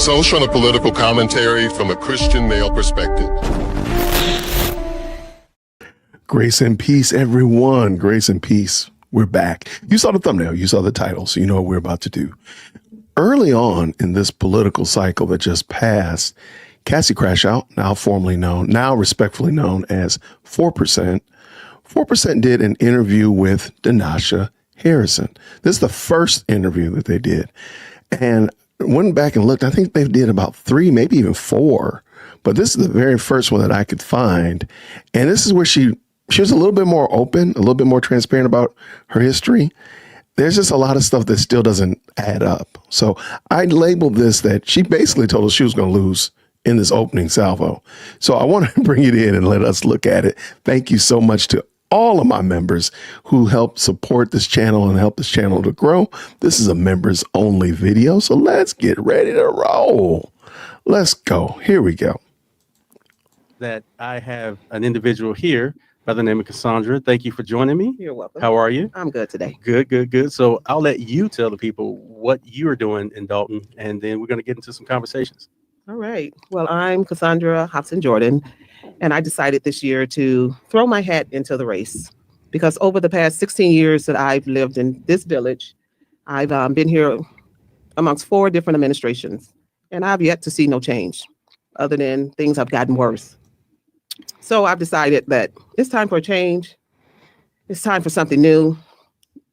Social and political commentary from a Christian male perspective. Grace and peace, everyone. Grace and peace. We're back. You saw the thumbnail. You saw the title. So you know what we're about to do. Early on in this political cycle that just passed, Cassie Crashout, now respectfully known as 4%. 4% did an interview with Denasha Harrison. This is the first interview that they did. And went back and looked. I think they did about 3, maybe even 4. But this is the very first one that I could find. And this is where she was a little bit more open, a little bit more transparent about her history. There's just a lot of stuff that still doesn't add up. So I labeled this that she basically told us she was going to lose in this opening salvo. So I want to bring it in and let us look at it. Thank you so much to all of my members who help support this channel and help this channel to grow. This is a members only video. So let's get ready to roll. Let's go. Here we go. That I have an individual here by the name of Cassaundra. Thank you for joining me. You're welcome. How are you? I'm good today. Good. So I'll let you tell the people what you're doing in Dalton, and then we're going to get into some conversations. All right. Well, I'm Cassaundra Hopson Jordan, and I decided this year to throw my hat into the race because over the past 16 years that I've lived in this village, I've been here amongst 4 different administrations, and I've yet to see no change other than things have gotten worse. So I've decided that it's time for a change. It's time for something new.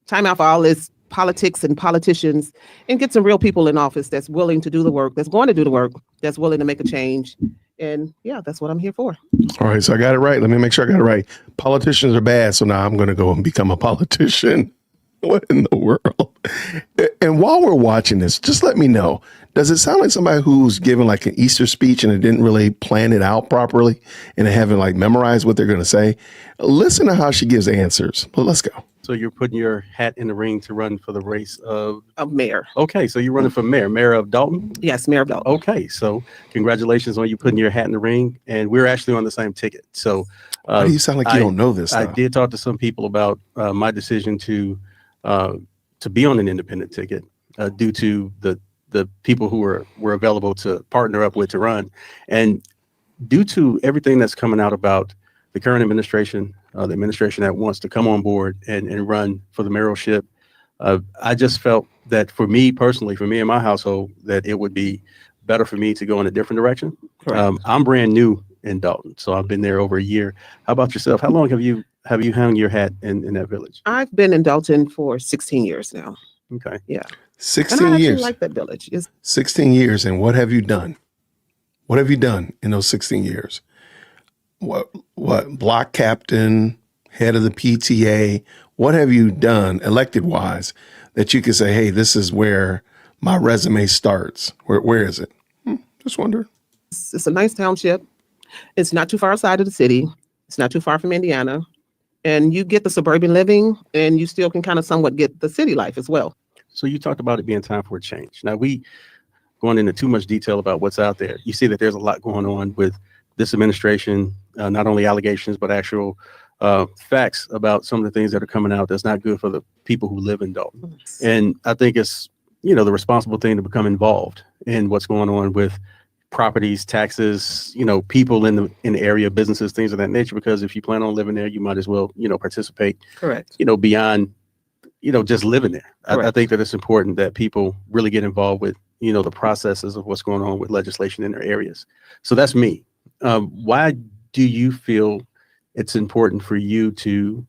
Time out for all this politics and politicians and get some real people in office that's willing to do the work, that's going to do the work, that's willing to make a change. And yeah, that's what I'm here for. All right. So I got it right. Let me make sure I got it right. Politicians are bad. So now I'm going to go and become a politician. What in the world? And while we're watching this, just let me know. Does it sound like somebody who's giving like an Easter speech and it didn't really plan it out properly and they haven't like memorized what they're going to say? Listen to how she gives answers. But let's go. So you're putting your hat in the ring to run for the race of Mayor. Okay. So you're running for mayor of Dalton? Yes, Mayor of Dalton. Okay. So congratulations on you putting your hat in the ring. And we're actually on the same ticket. So why do you sound like you don't know this? I did talk to some people about my decision to be on an independent ticket due to the people who were available to partner up with to run. And due to everything that's coming out about the current administration, the administration that wants to come on board and run for the mayoralship, I just felt that for me personally, for me and my household, that it would be better for me to go in a different direction. I'm brand new in Dalton, so I've been there over a year. How about yourself? How long have you hung your hat in that village? I've been in Dalton for 16 years now. Okay. Yeah. 16 and I years. actually like that village. 16 years. And what have you done? What have you done in those 16 years? What block captain, head of the PTA, what have you done elected wise that you can say, hey, this is where my resume starts? Where is it? Just wondering. It's a nice township. It's not too far outside of the city. It's not too far from Indiana. And you get the suburban living and you still can kind of somewhat get the city life as well. So you talked about it being time for a change. Now going into too much detail about what's out there. You see that there's a lot going on with this administration, not only allegations, but actual facts about some of the things that are coming out that's not good for the people who live in Dalton. Yes. And I think it's, the responsible thing to become involved in what's going on with properties, taxes, people in the area, businesses, things of that nature, because if you plan on living there, you might as well, participate. Correct. Beyond, just living there. I think that it's important that people really get involved with, the processes of what's going on with legislation in their areas. So that's me. Why do you feel it's important for you to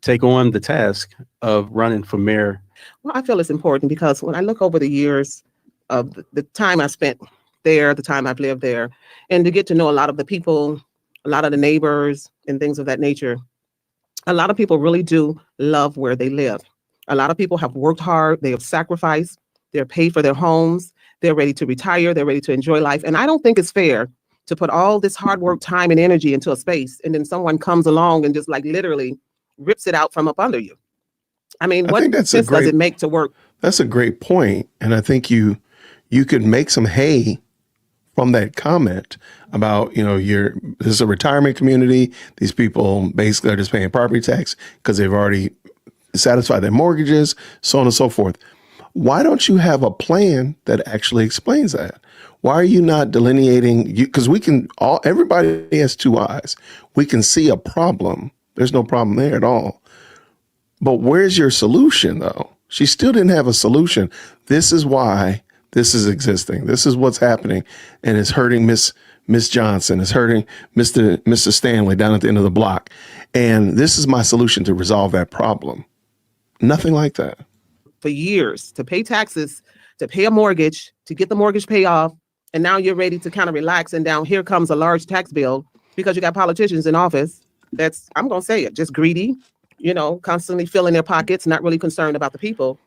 take on the task of running for mayor? Well, I feel it's important because when I look over the years of the time I spent there, the time I've lived there, and to get to know a lot of the people, a lot of the neighbors and things of that nature, a lot of people really do love where they live. A lot of people have worked hard, they have sacrificed, they're paid for their homes, they're ready to retire, they're ready to enjoy life. And I don't think it's fair to put all this hard work, time, and energy into a space, and then someone comes along and just like literally rips it out from up under you. I mean, what sense does it make to work? That's a great point. And I think you could make some hay from that comment about, this is a retirement community. These people basically are just paying property tax because they've already satisfied their mortgages, so on and so forth. Why don't you have a plan that actually explains that? Why are you not delineating? Because everybody has two eyes. We can see a problem. There's no problem there at all. But where's your solution, though? She still didn't have a solution. This is why this is existing. This is what's happening, and it's hurting Miss Johnson. It's hurting Mr. Stanley down at the end of the block. And this is my solution to resolve that problem. Nothing like that. For years to pay taxes, to pay a mortgage, to get the mortgage paid off, and now you're ready to kind of relax, and down here comes a large tax bill because you got politicians in office that's, I'm going to say it, just greedy, constantly filling their pockets, not really concerned about the people.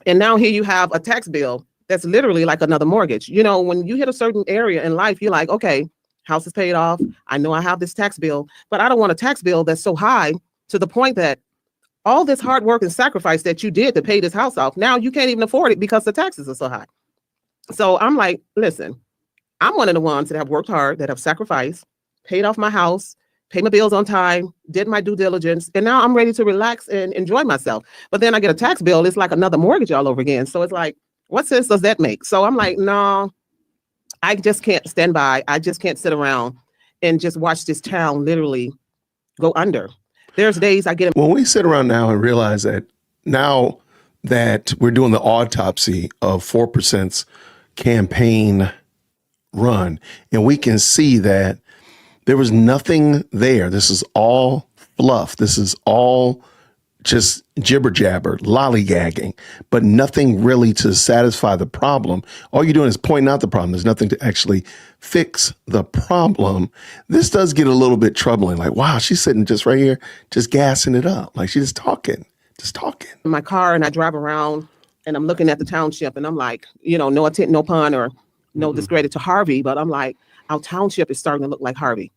And now here you have a tax bill that's literally like another mortgage. When you hit a certain area in life, you're like, okay, house is paid off. I know I have this tax bill, but I don't want a tax bill that's so high to the point that all this hard work and sacrifice that you did to pay this house off, now you can't even afford it because the taxes are so high. So I'm like, listen, I'm one of the ones that have worked hard, that have sacrificed, paid off my house, paid my bills on time, did my due diligence, and now I'm ready to relax and enjoy myself. But then I get a tax bill, it's like another mortgage all over again. So it's like, what sense does that make? So I'm like, no, I just can't stand by. I just can't sit around and just watch this town literally go under. There's days I get. When we sit around now and realize that now that we're doing the autopsy of 4%'s campaign run, and we can see that there was nothing there. This is all fluff. This is all just jibber jabber, lollygagging, but nothing really to satisfy the problem. All you're doing is pointing out the problem. There's nothing to actually fix the problem. This does get a little bit troubling. Like, wow, she's sitting just right here, just gassing it up. Like she's just talking. In my car, and I drive around and I'm looking at the township, and I'm like, no intent, no pun, or no discredit to Harvey, but I'm like, our township is starting to look like Harvey.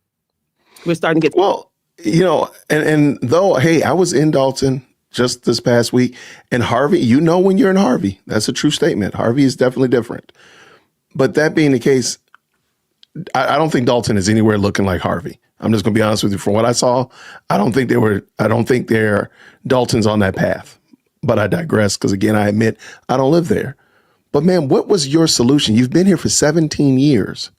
We're starting to get. Well, and though, hey, I was in Dalton just this past week, and Harvey, when you're in Harvey, that's a true statement. Harvey is definitely different. But that being the case, I don't think Dalton is anywhere looking like Harvey. I'm just going to be honest with you. From what I saw, I don't think they're Daltons on that path. But I digress, because again, I admit I don't live there. But man, what was your solution? You've been here for 17 years.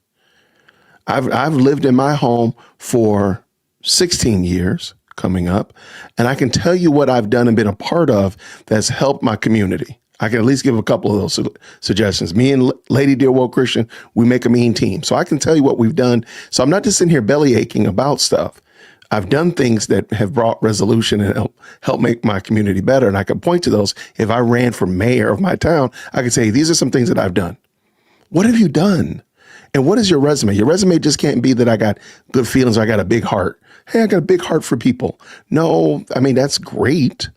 I've lived in my home for 16 years coming up, and I can tell you what I've done and been a part of that's helped my community. I can at least give a couple of those suggestions. Me and Lady Dearwold Christian, we make a mean team. So I can tell you what we've done. So I'm not just sitting here belly aching about stuff. I've done things that have brought resolution and help make my community better. And I can point to those. If I ran for mayor of my town, I could say, these are some things that I've done. What have you done? And what is your resume? Your resume just can't be that I got good feelings or I got a big heart. Hey, I got a big heart for people. No, I mean, that's great.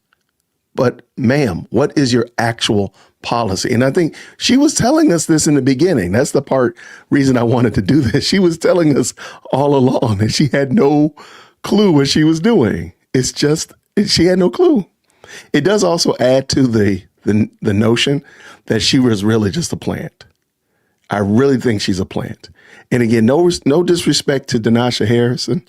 But ma'am, what is your actual policy? And I think she was telling us this in the beginning. That's the reason I wanted to do this. She was telling us all along that she had no clue what she was doing. It's just, she had no clue. It does also add to the notion that she was really just a plant. I really think she's a plant. And again, no disrespect to Denasha Harrison,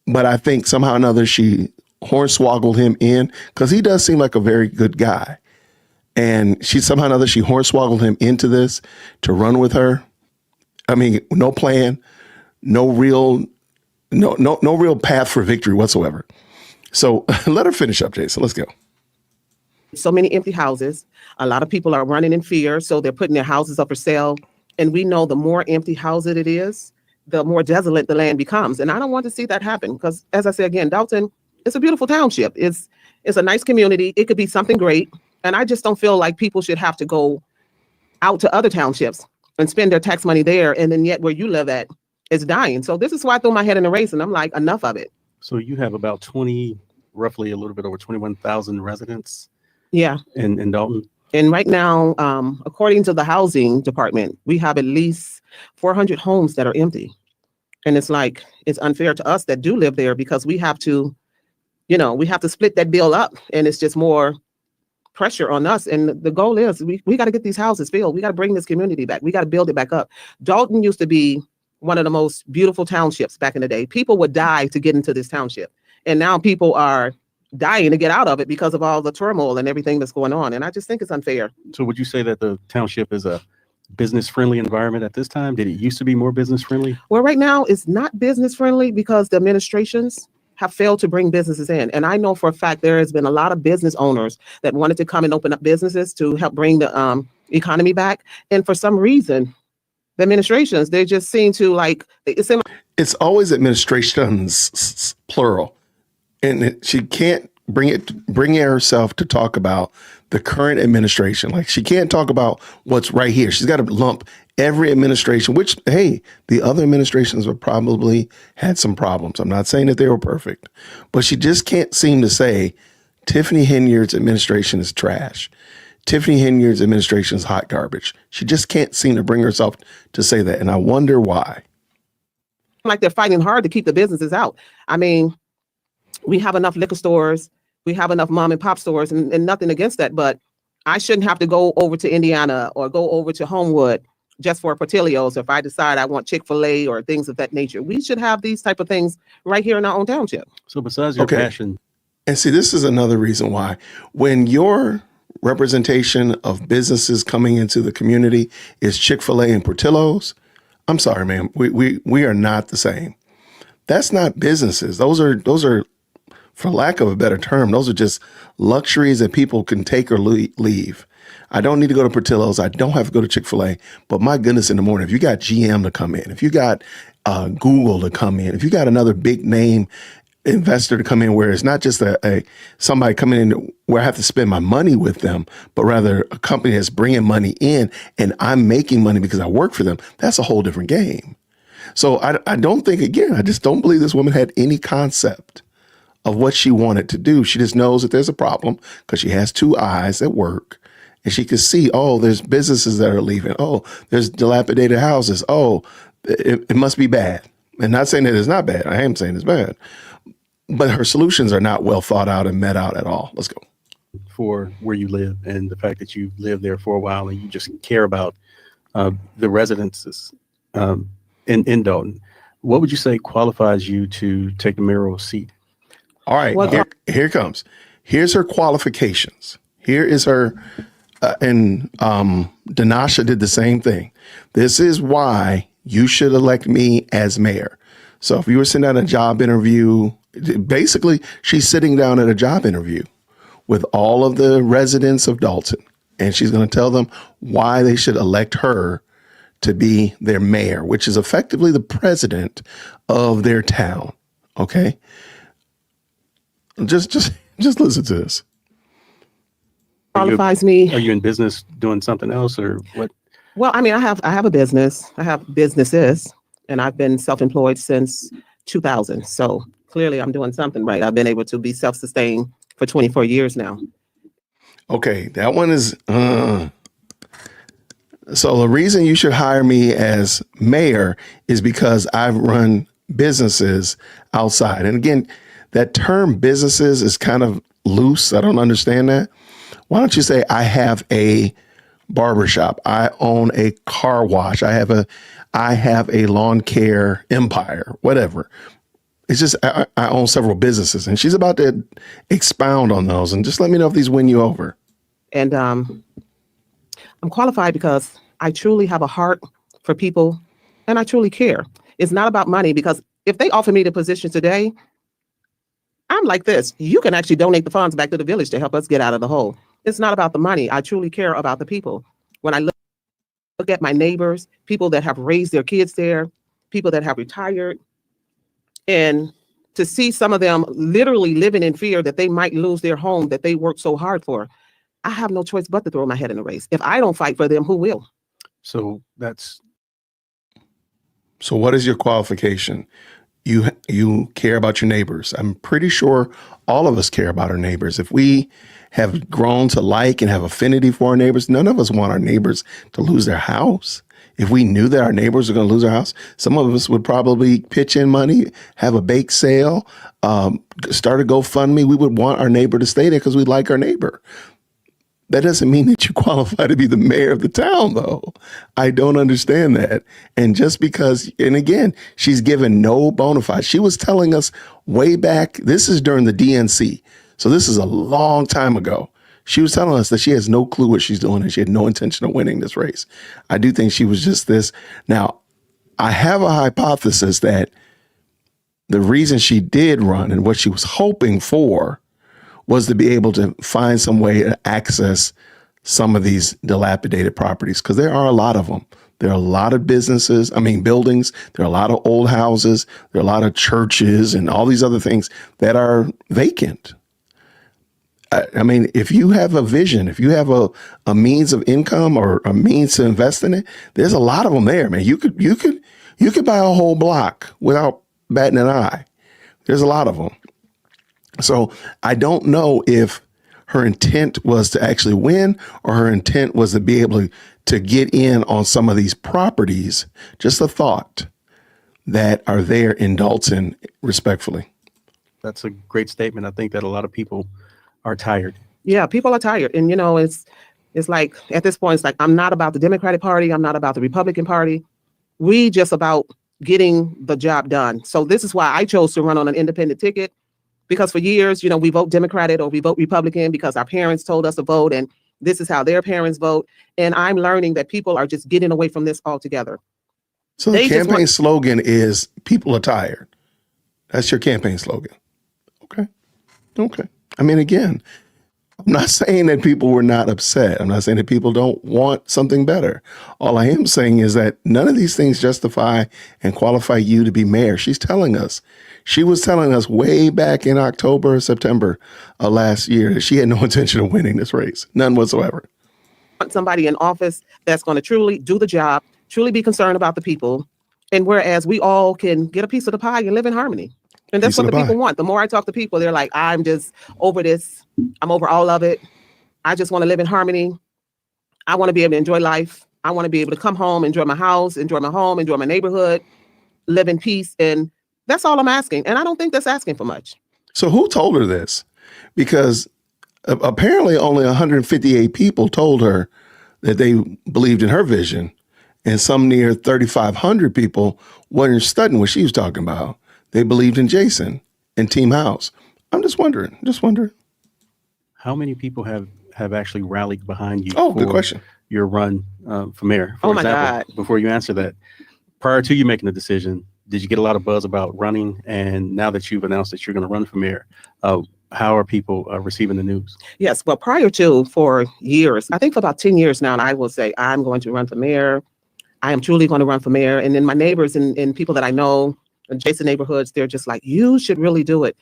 but I think somehow or another she hornswoggled him in, because he does seem like a very good guy. And she somehow or another, she hornswoggled him into this to run with her. I mean, no plan, no real path for victory whatsoever. So let her finish up, Jason. Let's go. So many empty houses. A lot of people are running in fear, so they're putting their houses up for sale. And we know the more empty houses it is, the more desolate the land becomes. And I don't want to see that happen, because, as I say again, Dalton, it's a beautiful township. It's a nice community. It could be something great. And I just don't feel like people should have to go out to other townships and spend their tax money there. And then yet where you live at is dying. So this is why I threw my head in the race, and I'm like, enough of it. So you have about roughly a little bit over 21,000 residents. Yeah. In Dalton. And right now, according to the housing department, we have at least 400 homes that are empty. And it's like, it's unfair to us that do live there, because we have to, split that bill up, and it's just more pressure on us. And the goal is we got to get these houses filled. We got to bring this community back. We got to build it back up. Dalton used to be one of the most beautiful townships back in the day. People would die to get into this township. And now people are dying to get out of it because of all the turmoil and everything that's going on. And I just think it's unfair. So would you say that the township is a business-friendly environment at this time? Did it used to be more business-friendly? Well, right now it's not business friendly because the administrations have failed to bring businesses in. And I know for a fact there has been a lot of business owners that wanted to come and open up businesses to help bring the economy back. And for some reason, the administrations, they just seem to It's always administrations, plural. And she can't bring herself to talk about the current administration. Like, she can't talk about what's right here. She's got to lump every administration, which, hey, the other administrations have probably had some problems. I'm not saying that they were perfect, but she just can't seem to say Tiffany Henyard's administration is trash. Tiffany Henyard's administration is hot garbage. She just can't seem to bring herself to say that. And I wonder why. like they're fighting hard to keep the businesses out. I mean, we have enough liquor stores, we have enough mom and pop stores, and nothing against that, but I shouldn't have to go over to Indiana or go over to Homewood just for Portillo's if I decide I want Chick-fil-A or things of that nature. We should have these type of things right here in our own township. So besides your passion. And see, this is another reason why when your representation of businesses coming into the community is Chick-fil-A and Portillo's, I'm sorry, man, we are not the same. That's not businesses. Those are, for lack of a better term, those are just luxuries that people can take or leave. I don't need to go to Portillo's. I don't have to go to Chick-fil-A. But my goodness, in the morning, if you got GM to come in, if you got Google to come in, if you got another big name investor to come in, where it's not just somebody coming in where I have to spend my money with them, but rather a company that's bringing money in and I'm making money because I work for them, that's a whole different game. So I don't think, again, I just don't believe this woman had any concept of what she wanted to do. She just knows that there's a problem because she has two eyes at work and she can see, oh, there's businesses that are leaving. Oh, there's dilapidated houses. Oh, it must be bad. And not saying that it's not bad. I am saying it's bad. But her solutions are not well thought out and met out at all. Let's go. For where you live and the fact that you've lived there for a while and you just care about the residences in Dalton, what would you say qualifies you to take the mayoral seat? All right, here it comes. Here's her qualifications. Here is her, and Danasha did the same thing. This is why you should elect me as mayor. So if you were sitting at a job interview, basically she's sitting down at a job interview with all of the residents of Dalton, and she's going to tell them why they should elect her to be their mayor, which is effectively the president of their town. Okay. Just listen to this. Qualifies me. Are you in business doing something else or what? Well, I mean, I have a business. I have businesses, and I've been self-employed since 2000. So clearly I'm doing something right. I've been able to be self-sustained for 24 years now. Okay, that one is, so the reason you should hire me as mayor is because I've run businesses outside. And again, that term businesses is kind of loose. I don't understand that. Why don't you say I have a barbershop, I own a car wash, I have a lawn care empire, whatever. It's just I own several businesses, and she's about to expound on those. And just let me know if these win you over. And I'm qualified because I truly have a heart for people, and I truly care. It's not about money, because if they offer me the position today, I'm like this. You can actually donate the funds back to the village to help us get out of the hole. It's not about the money. I truly care about the people. When I look at my neighbors, people that have raised their kids there, people that have retired, and to see some of them literally living in fear that they might lose their home that they worked so hard for, I have no choice but to throw my head in the race. If I don't fight for them, who will? So what is your qualification? You care about your neighbors. I'm pretty sure all of us care about our neighbors. If we have grown to like and have affinity for our neighbors, none of us want our neighbors to lose their house. If we knew that our neighbors are going to lose their house, some of us would probably pitch in money, have a bake sale, start a GoFundMe. We would want our neighbor to stay there because we like our neighbor. That doesn't mean that you qualify to be the mayor of the town, though. I don't understand that. And just because, and again, she's given no bona fide. She was telling us way back, this is during the DNC. So this is a long time ago. She was telling us that she has no clue what she's doing and she had no intention of winning this race. I do think she was just this. Now, I have a hypothesis that the reason she did run and what she was hoping for was to be able to find some way to access some of these dilapidated properties, because there are a lot of them. There are a lot of buildings. There are a lot of old houses. There are a lot of churches and all these other things that are vacant. I mean, if you have a vision, if you have a means of income or a means to invest in it, there's a lot of them there, man. You could buy a whole block without batting an eye. There's a lot of them. So I don't know if her intent was to actually win or her intent was to be able to get in on some of these properties. Just a thought, that are there in Dalton, respectfully. That's a great statement. I think that a lot of people are tired. Yeah, people are tired. And, it's like, at this point, it's like, I'm not about the Democratic Party. I'm not about the Republican Party. We just about getting the job done. So this is why I chose to run on an independent ticket, because for years, we vote Democratic or we vote Republican because our parents told us to vote, and this is how their parents vote. And I'm learning that people are just getting away from this altogether. So the campaign slogan is "People are tired." That's your campaign slogan. Okay. I mean, again, I'm not saying that people were not upset. I'm not saying that people don't want something better. All I am saying is that none of these things justify and qualify you to be mayor. She was telling us way back in October or September of last year that she had no intention of winning this race. None whatsoever. Want somebody in office that's going to truly do the job, truly be concerned about the people. And whereas we all can get a piece of the pie and live in harmony. And that's what the people want. The more I talk to people, they're like, I'm just over this. I'm over all of it. I just want to live in harmony. I want to be able to enjoy life. I want to be able to come home, enjoy my house, enjoy my home, enjoy my neighborhood, live in peace. And that's all I'm asking. And I don't think that's asking for much. So who told her this? Because apparently only 158 people told her that they believed in her vision. And some near 3,500 people weren't studying what she was talking about. They believed in Jason and Team House. I'm just wondering. How many people have actually rallied behind you good question. Your run for mayor? For my God. Before you answer that, prior to you making the decision, did you get a lot of buzz about running? And now that you've announced that you're going to run for mayor, how are people receiving the news? Yes. Well, prior to, for years, I think for about 10 years now, and I will say, I'm going to run for mayor. I am truly going to run for mayor. And then my neighbors and people that I know, adjacent neighborhoods, they're just like, you should really do it.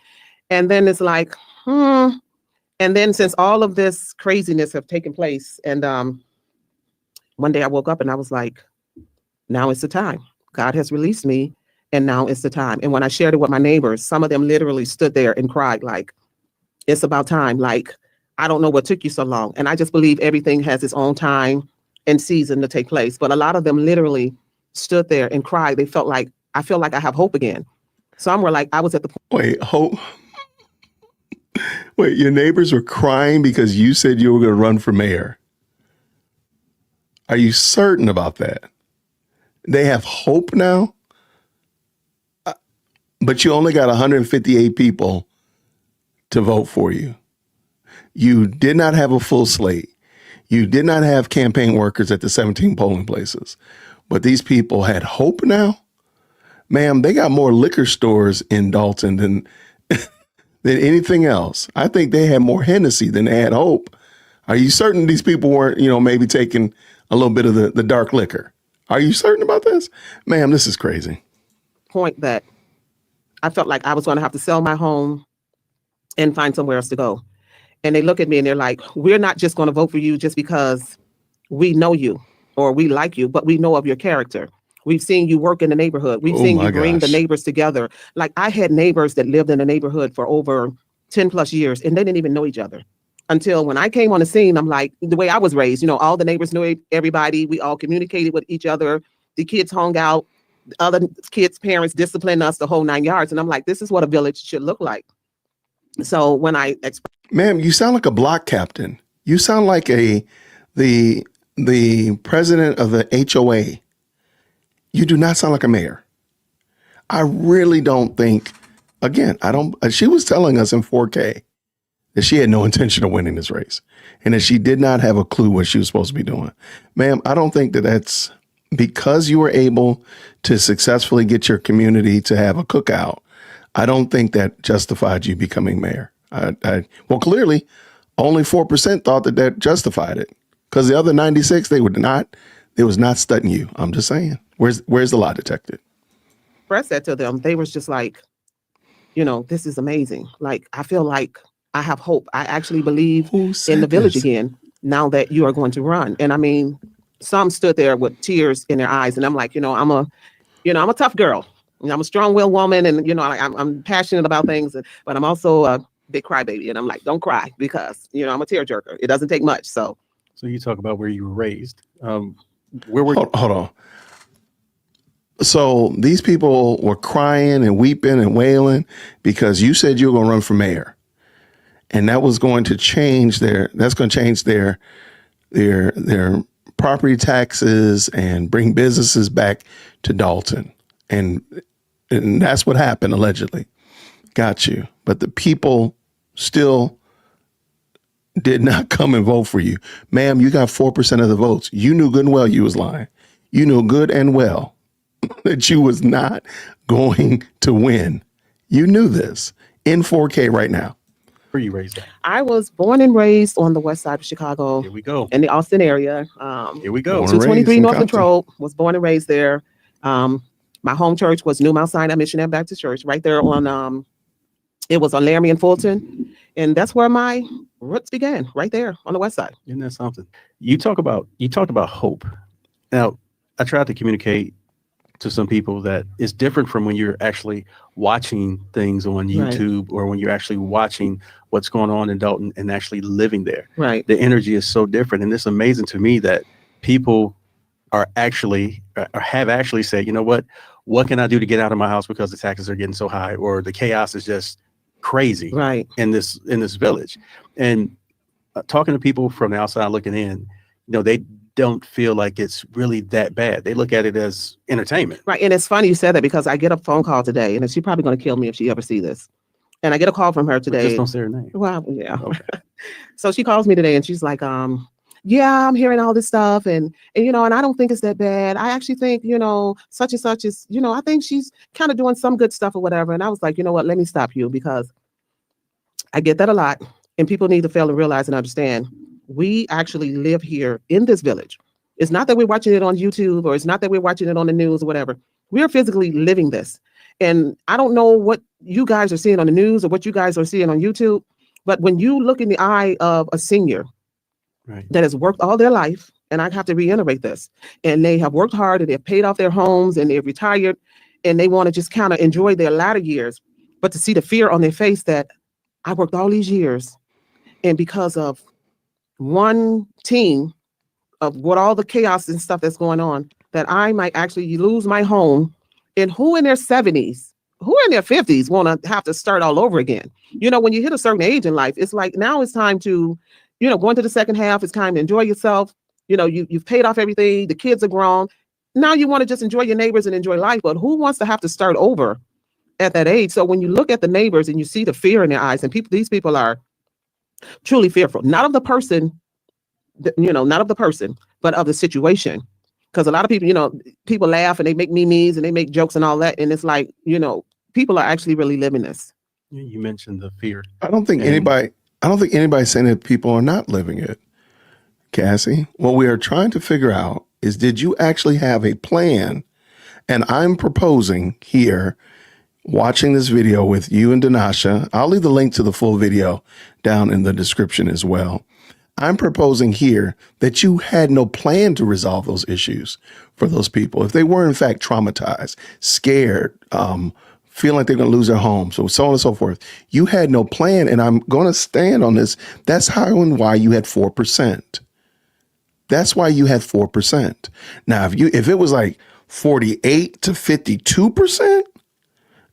And then it's like, And then since all of this craziness have taken place, and one day I woke up and I was like, now it's the time. God has released me, and now it's the time. And when I shared it with my neighbors, some of them literally stood there and cried like, it's about time. Like, I don't know what took you so long. And I just believe everything has its own time and season to take place. But a lot of them literally stood there and cried. They felt like, I feel like I have hope again. Some were like, I was at the point. Wait, hope? Wait, your neighbors were crying because you said you were going to run for mayor. Are you certain about that? They have hope now? But you only got 158 people to vote for you. You did not have a full slate. You did not have campaign workers at the 17 polling places. But these people had hope now? Ma'am, they got more liquor stores in Dalton than anything else. I think they had more Hennessy than they had hope. Are you certain these people weren't, maybe taking a little bit of the dark liquor? Are you certain about this? Ma'am, this is crazy. Point that I felt like I was going to have to sell my home and find somewhere else to go. And they look at me and they're like, we're not just going to vote for you just because we know you or we like you, but we know of your character. We've seen you work in the neighborhood. We've seen you bring the neighbors together. Like, I had neighbors that lived in the neighborhood for over 10 plus years, and they didn't even know each other until when I came on the scene. I'm like, the way I was raised, all the neighbors knew everybody. We all communicated with each other. The kids hung out. The other kids' parents disciplined us, the whole 9 yards. And I'm like, this is what a village should look like. So when Ma'am, you sound like a block captain. You sound like the president of the HOA. You do not sound like a mayor. I really don't think, again, she was telling us in 4K that she had no intention of winning this race and that she did not have a clue what she was supposed to be doing. Ma'am, I don't think that that's because you were able to successfully get your community to have a cookout. I don't think that justified you becoming mayor. Well, clearly only 4% thought that that justified it, because the other 96, they was not studying you. I'm just saying, where's the lie detector? Expressed that to them. They was just like, this is amazing. Like, I feel like I have hope. I actually believe in the village again now that you are going to run. And I mean, some stood there with tears in their eyes, and I'm like, I'm a tough girl. I'm a strong-willed woman, and I'm passionate about things, but I'm also a big crybaby. And I'm like, don't cry, because I'm a tearjerker. It doesn't take much. So you talk about where you were raised. Where were Hold on. So these people were crying and weeping and wailing because you said you were going to run for mayor, and that was going to change their property taxes and bring businesses back to Dalton. And that's what happened, allegedly. Got you. But the people still did not come and vote for you. Ma'am, you got 4% of the votes. You knew good and well you was lying. You knew good and well that you was not going to win. You knew this in 4K right now. Where you raised at? I was born and raised on the west side of Chicago. Here we go. In the Austin area. Here we go. 223 North Control. Was born and raised there. My home church was New Mount Sinai Missionary Baptist Church, right there on it was on Laramie and Fulton, and that's where my roots began, right there on the west side. Isn't that something? You talked about hope. Now, I tried to communicate to some people that it's different from when you're actually watching things on YouTube, right, or when you're actually watching what's going on in Dalton and actually living there. Right. The energy is so different. And it's amazing to me that people are actually, or have actually said, you know what can I do to get out of my house because the taxes are getting so high, or the chaos is just crazy, right, in this village. And talking to people from the outside looking in, they don't feel like it's really that bad. They look at it as entertainment. Right. And it's funny you said that, because I get a phone call today, and she's probably going to kill me if she ever sees this. And I get a call from her today. Just don't say her name. Well, yeah. Okay. So she calls me today and she's like, yeah, I'm hearing all this stuff, and I don't think it's that bad. I actually think, such and such is, I think she's kind of doing some good stuff or whatever. And I was like, you know what, let me stop you, because I get that a lot, and people need to fail to realize and understand we actually live here in this village. It's not that we're watching it on YouTube, or it's not that we're watching it on the news or whatever. We are physically living this. And I don't know what you guys are seeing on the news or what you guys are seeing on YouTube, but when you look in the eye of a senior, right, that has worked all their life, and I have to reiterate this, and they have worked hard, and they've paid off their homes, and they've retired, and they want to just kind of enjoy their latter years, but to see the fear on their face that I worked all these years, and because of one team of what all the chaos and stuff that's going on, that I might actually lose my home, and who in their 70s, who in their 50s want to have to start all over again? When you hit a certain age in life, it's like, now it's time to, go into the second half. It's time to enjoy yourself. You've paid off everything. The kids are grown. Now you want to just enjoy your neighbors and enjoy life. But who wants to have to start over at that age? So when you look at the neighbors and you see the fear in their eyes, and these people are truly fearful, not of the person, not of the person, but of the situation. Because a lot of people, people laugh and they make memes and they make jokes and all that. And it's like, people are actually really living this. You mentioned the fear. I don't think anybody's saying that people are not living it, Cassie. What we are trying to figure out is, did you actually have a plan? And I'm proposing here, watching this video with you and Danasha, I'll leave the link to the full video down in the description as well. I'm proposing here that you had no plan to resolve those issues for those people. If they were in fact traumatized, scared, feeling like they're going to lose their home, so on and so forth, you had no plan. And I'm going to stand on this. That's how and why you had 4%. That's why you had 4%. Now, if it was like 48 to 52%,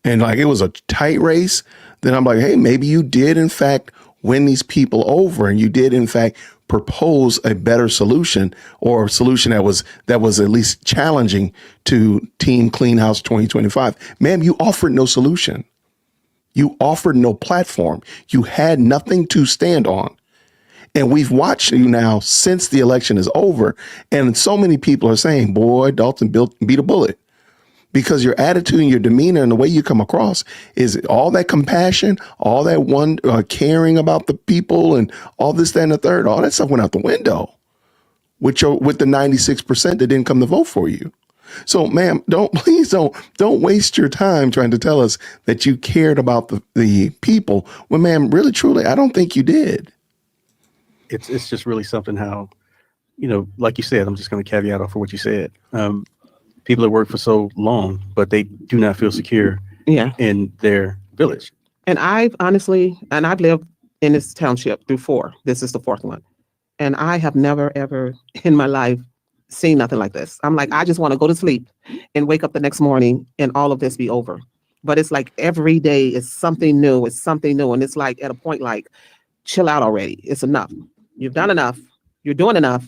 and like it was a tight race, then I'm like, hey, maybe you did in fact win these people over, and you did in fact propose a better solution, or a solution that was at least challenging to Team Clean House 2025. Ma'am, you offered no solution. You offered no platform. You had nothing to stand on. And we've watched you now since the election is over. And so many people are saying, boy, Dalton beat a bullet. Because your attitude and your demeanor and the way you come across is all that compassion, all that one caring about the people and all this, that, and the third, all that stuff went out the window with the 96% that didn't come to vote for you. So, ma'am, please don't waste your time trying to tell us that you cared about the people. Well, ma'am, really, truly, I don't think you did. It's just really something how, like you said, I'm just going to caveat off for what you said. People that work for so long, but they do not feel secure in their village. And I've lived in this township through 4. This is the 4th one. And I have never, ever in my life seen nothing like this. I'm like, I just want to go to sleep and wake up the next morning and all of this be over. But it's like every day is something new. It's something new. And it's like at a point like, chill out already. It's enough. You've done enough. You're doing enough.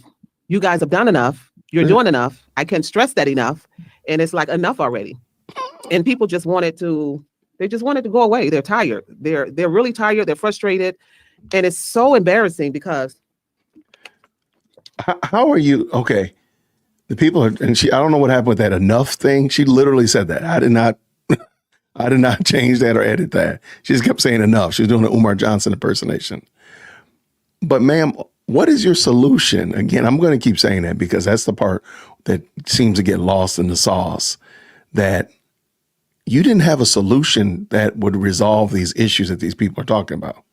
You guys have done enough. You're doing enough. I can't stress that enough. And it's like enough already. And people just wanted to go away. They're tired. They're really tired. They're frustrated. And it's so embarrassing because. How are you? Okay. The people are, and I don't know what happened with that enough thing. She literally said that. I did not change that or edit that. She just kept saying enough. She was doing an Umar Johnson impersonation. But ma'am, what is your solution? Again, I'm going to keep saying that because that's the part that seems to get lost in the sauce, that you didn't have a solution that would resolve these issues that these people are talking about.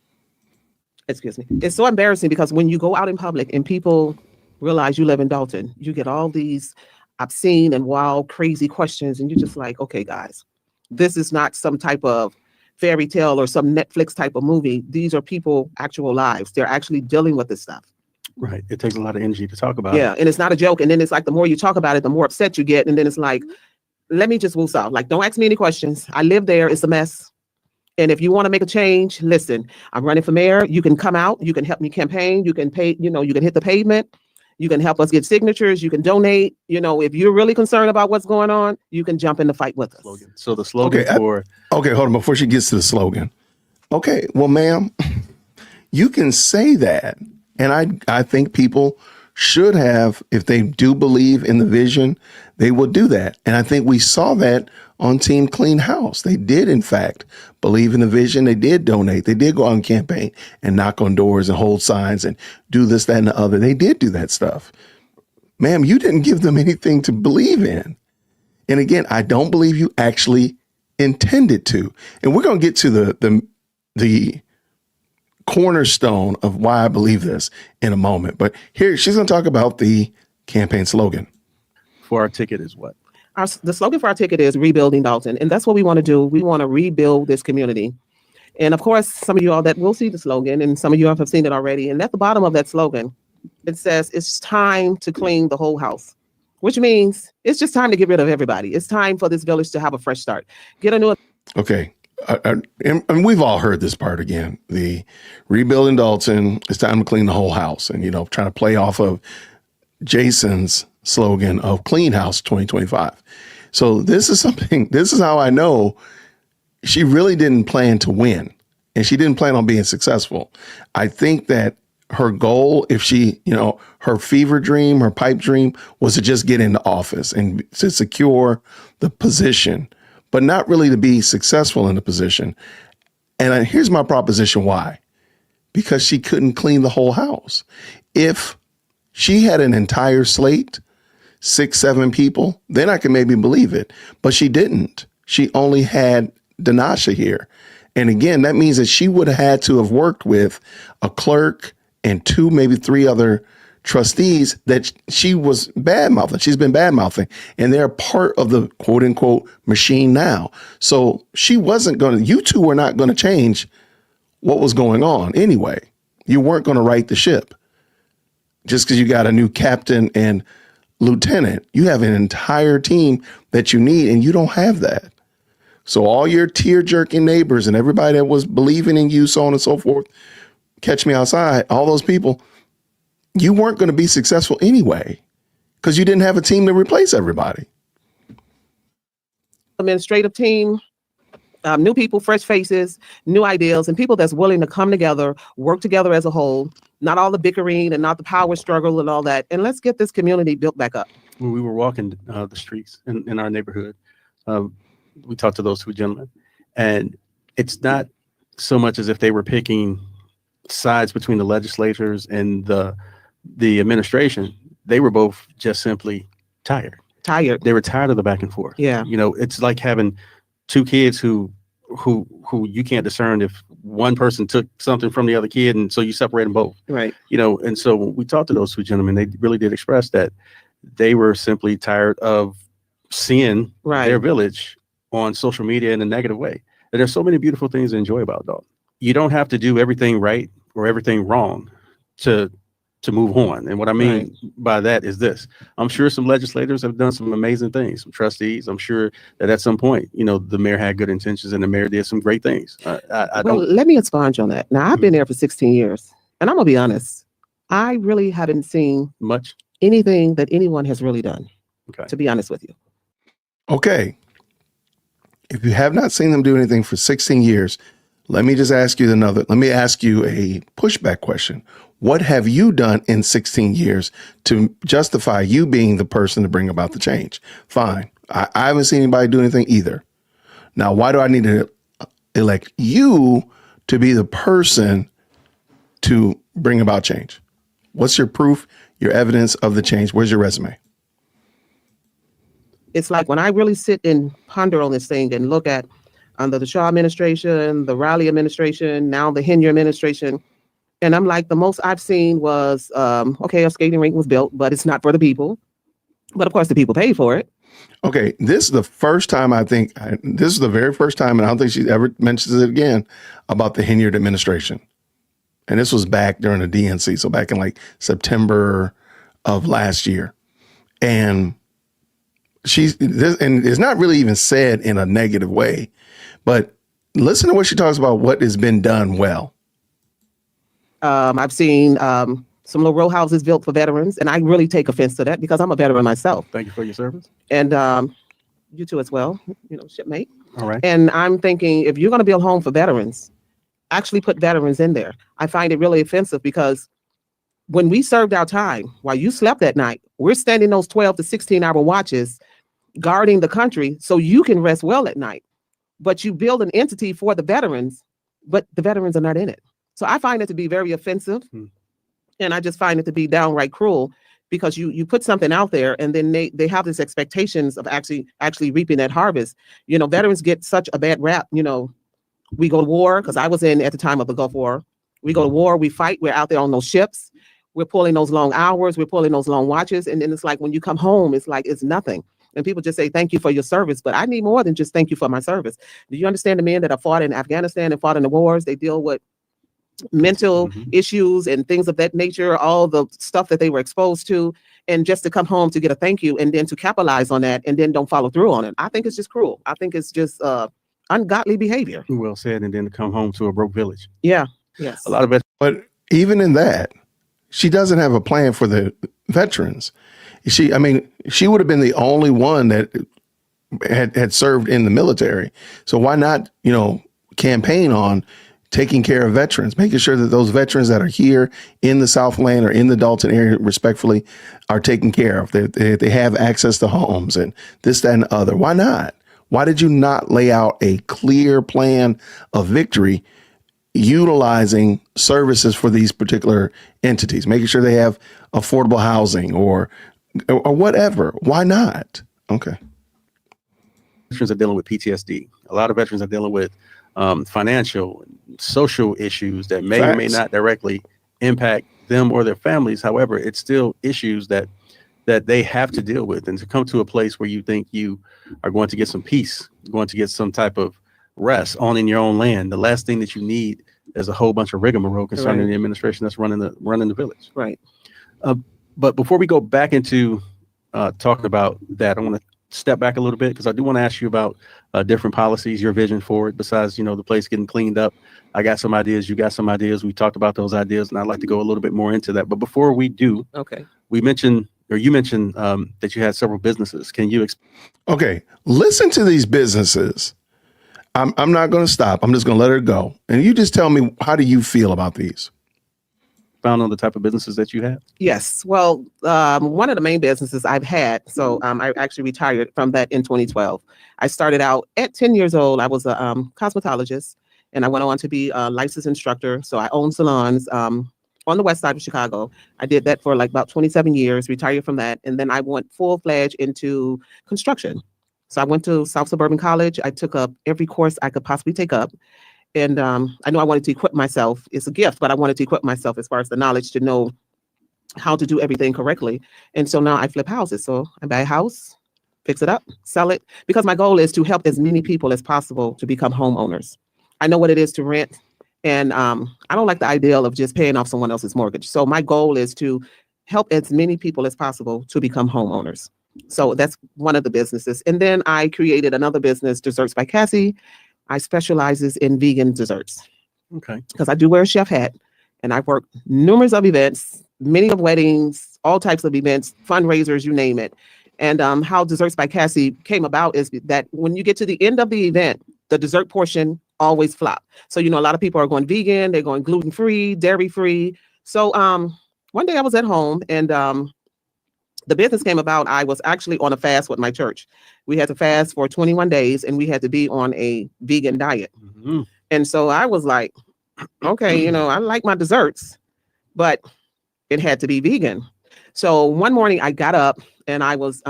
Excuse me. It's so embarrassing because when you go out in public and people realize you live in Dalton, you get all these obscene and wild, crazy questions. And you're just like, okay, guys, this is not some type of fairy tale or some Netflix type of movie. These are people, actual lives. They're actually dealing with this stuff. Right. It takes a lot of energy to talk about. Yeah. And it's not a joke. And then it's like, the more you talk about it, the more upset you get. And then it's like, let me just woosah. Like, don't ask me any questions. I live there. It's a mess. And if you want to make a change, listen, I'm running for mayor. You can come out. You can help me campaign. You can pay, you can hit the pavement. You can help us get signatures. You can donate. If you're really concerned about what's going on, you can jump in the fight with us. Slogan. So the slogan Okay, hold on. Before she gets to the slogan. Okay, well, ma'am, you can say that. And I think people should have, if they do believe in the vision, they will do that. And I think we saw that on Team Clean House. They did, in fact, believe in the vision. They did donate. They did go on campaign and knock on doors and hold signs and do this, that, and the other. They did do that stuff. Ma'am, you didn't give them anything to believe in. And again, I don't believe you actually intended to. And we're going to get to the cornerstone of why I believe this in a moment. But here, she's going to talk about the campaign slogan. For our ticket is what? The slogan for our ticket is rebuilding Dalton. And that's what we want to do. We want to rebuild this community. And of course, some of you all that will see the slogan, and some of you have seen it already. And at the bottom of that slogan, it says, it's time to clean the whole house, which means it's just time to get rid of everybody. It's time for this village to have a fresh start. Get a new. Okay. And we've all heard this part again, the rebuilding Dalton. It's time to clean the whole house. And, trying to play off of Jason's slogan of Clean House 2025. So this is how I know she really didn't plan to win, and she didn't plan on being successful. I think that her goal, if she, her fever dream, her pipe dream was to just get into office and to secure the position, but not really to be successful in the position. And here's my proposition why. Because she couldn't clean the whole house. If she had an entire slate, 6, 7 people, then I can maybe believe it. But she didn't. She only had Danasha here. And again, that means that she would have had to have worked with a clerk and 2, maybe 3 other trustees that she was bad-mouthing. She's been bad-mouthing. And they're part of the quote-unquote machine now. So you 2 were not going to change what was going on anyway. You weren't going to right the ship. Just because you got a new captain and lieutenant, you have an entire team that you need, and you don't have that. So all your tear-jerking neighbors and everybody that was believing in you, so on and so forth, catch me outside, all those people, you weren't going to be successful anyway because you didn't have a team to replace everybody. Administrative team, New people, fresh faces, new ideas, and people that's willing to come together, work together as a whole, not all the bickering and not the power struggle and all that. And let's get this community built back up. When we were walking the streets in our neighborhood, we talked to those two gentlemen, and it's not so much as if they were picking sides between the legislators and the administration. They were both just simply tired. They were tired of the back and forth. Yeah. You know, it's like having two kids who you can't discern if one person took something from the other kid, and so you separate them both. Right. You know, and so when we talked to those two gentlemen, they really did express that they were simply tired of seeing their village on social media in a negative way. And there's so many beautiful things to enjoy about Dalton. You don't have to do everything right or everything wrong to move on. And what I mean by that is this: I'm sure some legislators have done some amazing things, some trustees. I'm sure that at some point, you know, the mayor had good intentions and the mayor did some great things. Let me expound on that. Now, I've been there for 16 years, and I'm gonna be honest, I really haven't seen anything that anyone has really done, to be honest with you. Okay. If you have not seen them do anything for 16 years, let me ask you a pushback question. What have you done in 16 years to justify you being the person to bring about the change? Fine. I haven't seen anybody do anything either. Now, why do I need to elect you to be the person to bring about change? What's your proof, your evidence of the change? Where's your resume? It's like when I really sit and ponder on this thing and look at under the Shaw administration, the Riley administration, now the Henya administration, and I'm like, the most I've seen was, a skating rink was built, but it's not for the people. But of course, the people paid for it. Okay, this is the first time this is the very first time, and I don't think she ever mentions it again, about the Henya administration. And this was back during the DNC, so back in like September of last year. And and it's not really even said in a negative way, but listen to what she talks about, what has been done well. I've seen some little row houses built for veterans, and I really take offense to that because I'm a veteran myself. Thank you for your service. And you too as well, shipmate. All right. And I'm thinking, if you're going to build a home for veterans, actually put veterans in there. I find it really offensive because when we served our time, while you slept at night, we're standing those 12 to 16-hour watches guarding the country so you can rest well at night. But you build an entity for the veterans, but the veterans are not in it. So I find it to be very offensive. And I just find it to be downright cruel because you put something out there and then they have these expectations of actually reaping that harvest. Veterans get such a bad rap. We go to war, because I was in at the time of the Gulf War. We go to war, we fight, we're out there on those ships. We're pulling those long hours, we're pulling those long watches. And then it's like when you come home, it's like it's nothing. And people just say, thank you for your service. But I need more than just thank you for my service. Do you understand the men that have fought in Afghanistan and fought in the wars? They deal with mental issues and things of that nature, all the stuff that they were exposed to, and just to come home to get a thank you and then to capitalize on that and then don't follow through on it. I think it's just cruel. I think it's just ungodly behavior. Well said. And then to come home to a broke village. Yeah. Yes. A lot of it. But even in that, she doesn't have a plan for the veterans. She would have been the only one that had served in the military. So why not, campaign on taking care of veterans, making sure that those veterans that are here in the Southland or in the Dalton area, respectfully, are taken care of. They have access to homes and this, that, and the other. Why not? Why did you not lay out a clear plan of victory utilizing services for these particular entities, making sure they have affordable housing or whatever? Why not? Okay. Veterans are dealing with PTSD. A lot of veterans are dealing with financial, social issues that may or may not directly impact them or their families. However, it's still issues that they have to deal with. And to come to a place where you think you are going to get some peace, going to get some type of rest on in your own land, the last thing that you need is a whole bunch of rigmarole concerning the administration that's running the village. Right. But before we go back into talking about that, I want to step back a little bit because I do want to ask you about different policies, your vision for it. Besides, the place getting cleaned up, I got some ideas. You got some ideas. We talked about those ideas, and I'd like to go a little bit more into that. But before we do, you mentioned that you had several businesses. Can you? Okay, listen to these businesses. I'm not going to stop. I'm just going to let her go. And you just tell me, how do you feel about these? Found on the type of businesses that you have? Yes. Well, one of the main businesses I've had, so I actually retired from that in 2012. I started out at 10 years old. I was a cosmetologist, and I went on to be a licensed instructor. So I owned salons on the west side of Chicago. I did that for like about 27 years, retired from that. And then I went full-fledged into construction. So I went to South Suburban College. I took up every course I could possibly take up. And I know I wanted to equip myself. It's a gift, but I wanted to equip myself as far as the knowledge to know how to do everything correctly. And so now I flip houses. So I buy a house, fix it up, sell it, because my goal is to help as many people as possible to become homeowners. I know what it is to rent. And I don't like the ideal of just paying off someone else's mortgage. So my goal is to help as many people as possible to become homeowners. So that's one of the businesses. And then I created another business, Desserts by Cassie. I specializes in vegan desserts. Okay. Because I do wear a chef hat, and I work numerous of events, many of weddings, all types of events, fundraisers, you name it. And how Desserts by Cassie came about is that when you get to the end of the event, the dessert portion always flop. So, a lot of people are going vegan, they're going gluten-free, dairy-free. So one day I was at home, and the business came about. I was actually on a fast with my church. We had to fast for 21 days, and we had to be on a vegan diet. Mm-hmm. And so I was like, okay, I like my desserts, but it had to be vegan. So one morning I got up and I was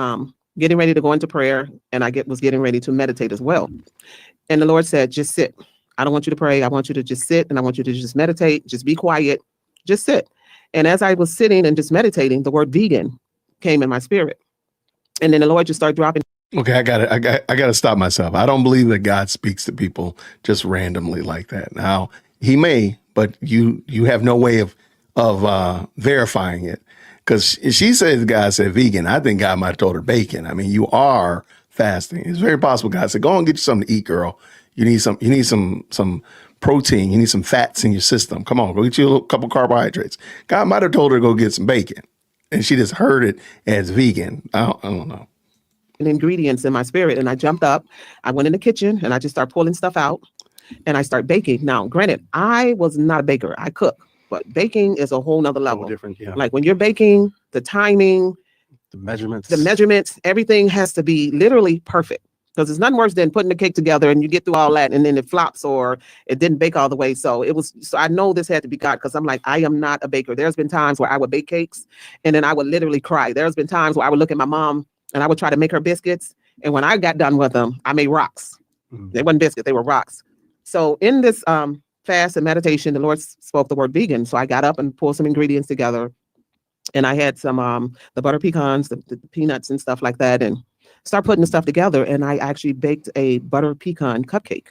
getting ready to go into prayer, and I was getting ready to meditate as well. And the Lord said, just sit. I don't want you to pray. I want you to just sit, and I want you to just meditate. Just be quiet. Just sit. And as I was sitting and just meditating, the word vegan came in my spirit. And then the Lord just started dropping. Okay, I got to stop myself. I don't believe that God speaks to people just randomly like that. Now, he may, but you have no way of verifying it. Because she says God said vegan. I think God might have told her bacon. I mean, you are fasting. It's very possible God said, go and get you something to eat, girl. You need some protein. You need some fats in your system. Come on, go get you a couple carbohydrates. God might have told her to go get some bacon, and she just heard it as vegan. I don't know. Ingredients in my spirit, and I jumped up. I went in the kitchen, and I just started pulling stuff out, and I started baking. Now, granted, I was not a baker. I cook, but baking is a whole nother level. Different, yeah. Like when you're baking, the timing, the measurements, everything has to be literally perfect. Because it's nothing worse than putting the cake together and you get through all that and then it flops or it didn't bake all the way. So I know this had to be God, because I'm like, I am not a baker. There's been times where I would bake cakes and then I would literally cry. There's been times where I would look at my mom and I would try to make her biscuits. And when I got done with them, I made rocks. They weren't biscuits, they were rocks. So in this fast and meditation, the Lord spoke the word vegan. So I got up and pulled some ingredients together. And I had some the butter pecans, the peanuts and stuff like that, and start putting the stuff together. And I actually baked a butter pecan cupcake.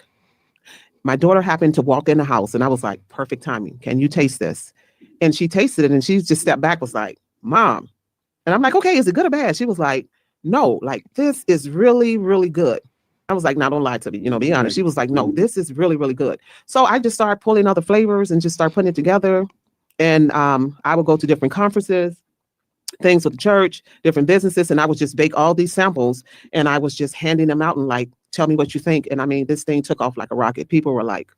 My daughter happened to walk in the house, and I was like, perfect timing. Can you taste this? And she tasted it, and she just stepped back, was like, Mom. And I'm like, okay, is it good or bad? She was like, no, like, this is really, really good. I was like, no, don't lie to me, be honest. She was like, no, this is really, really good. So I just started pulling other flavors and just start putting it together. And I would go to different conferences, things with the church, different businesses, and I would just bake all these samples, and I was just handing them out and like, tell me what you think. And I mean, this thing took off like a rocket. People were like,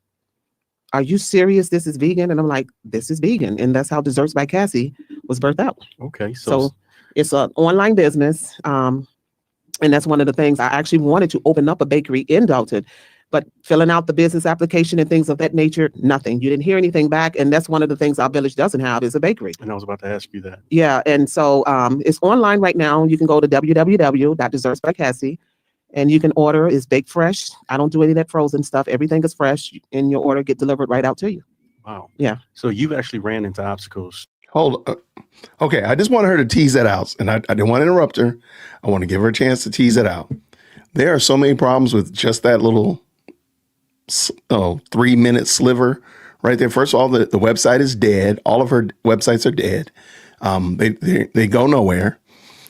are you serious? This is vegan? And I'm like, this is vegan. And that's how Desserts by Cassie was birthed out. Okay. So it's an online business. And that's one of the things. I actually wanted to open up a bakery in Dalton, but filling out the business application and things of that nature, nothing. You didn't hear anything back. And that's one of the things our village doesn't have is a bakery. And I was about to ask you that. Yeah. And so it's online right now. You can go to www.dessertsbycassie and you can order. It's baked fresh. I don't do any of that frozen stuff. Everything is fresh, and your order get delivered right out to you. Wow. Yeah. So you've actually ran into obstacles. Okay. I just wanted her to tease that out, and I didn't want to interrupt her. I want to give her a chance to tease it out. There are so many problems with just that little 3-minute sliver right there. First of all, the website is dead. All of her websites are dead. They go nowhere.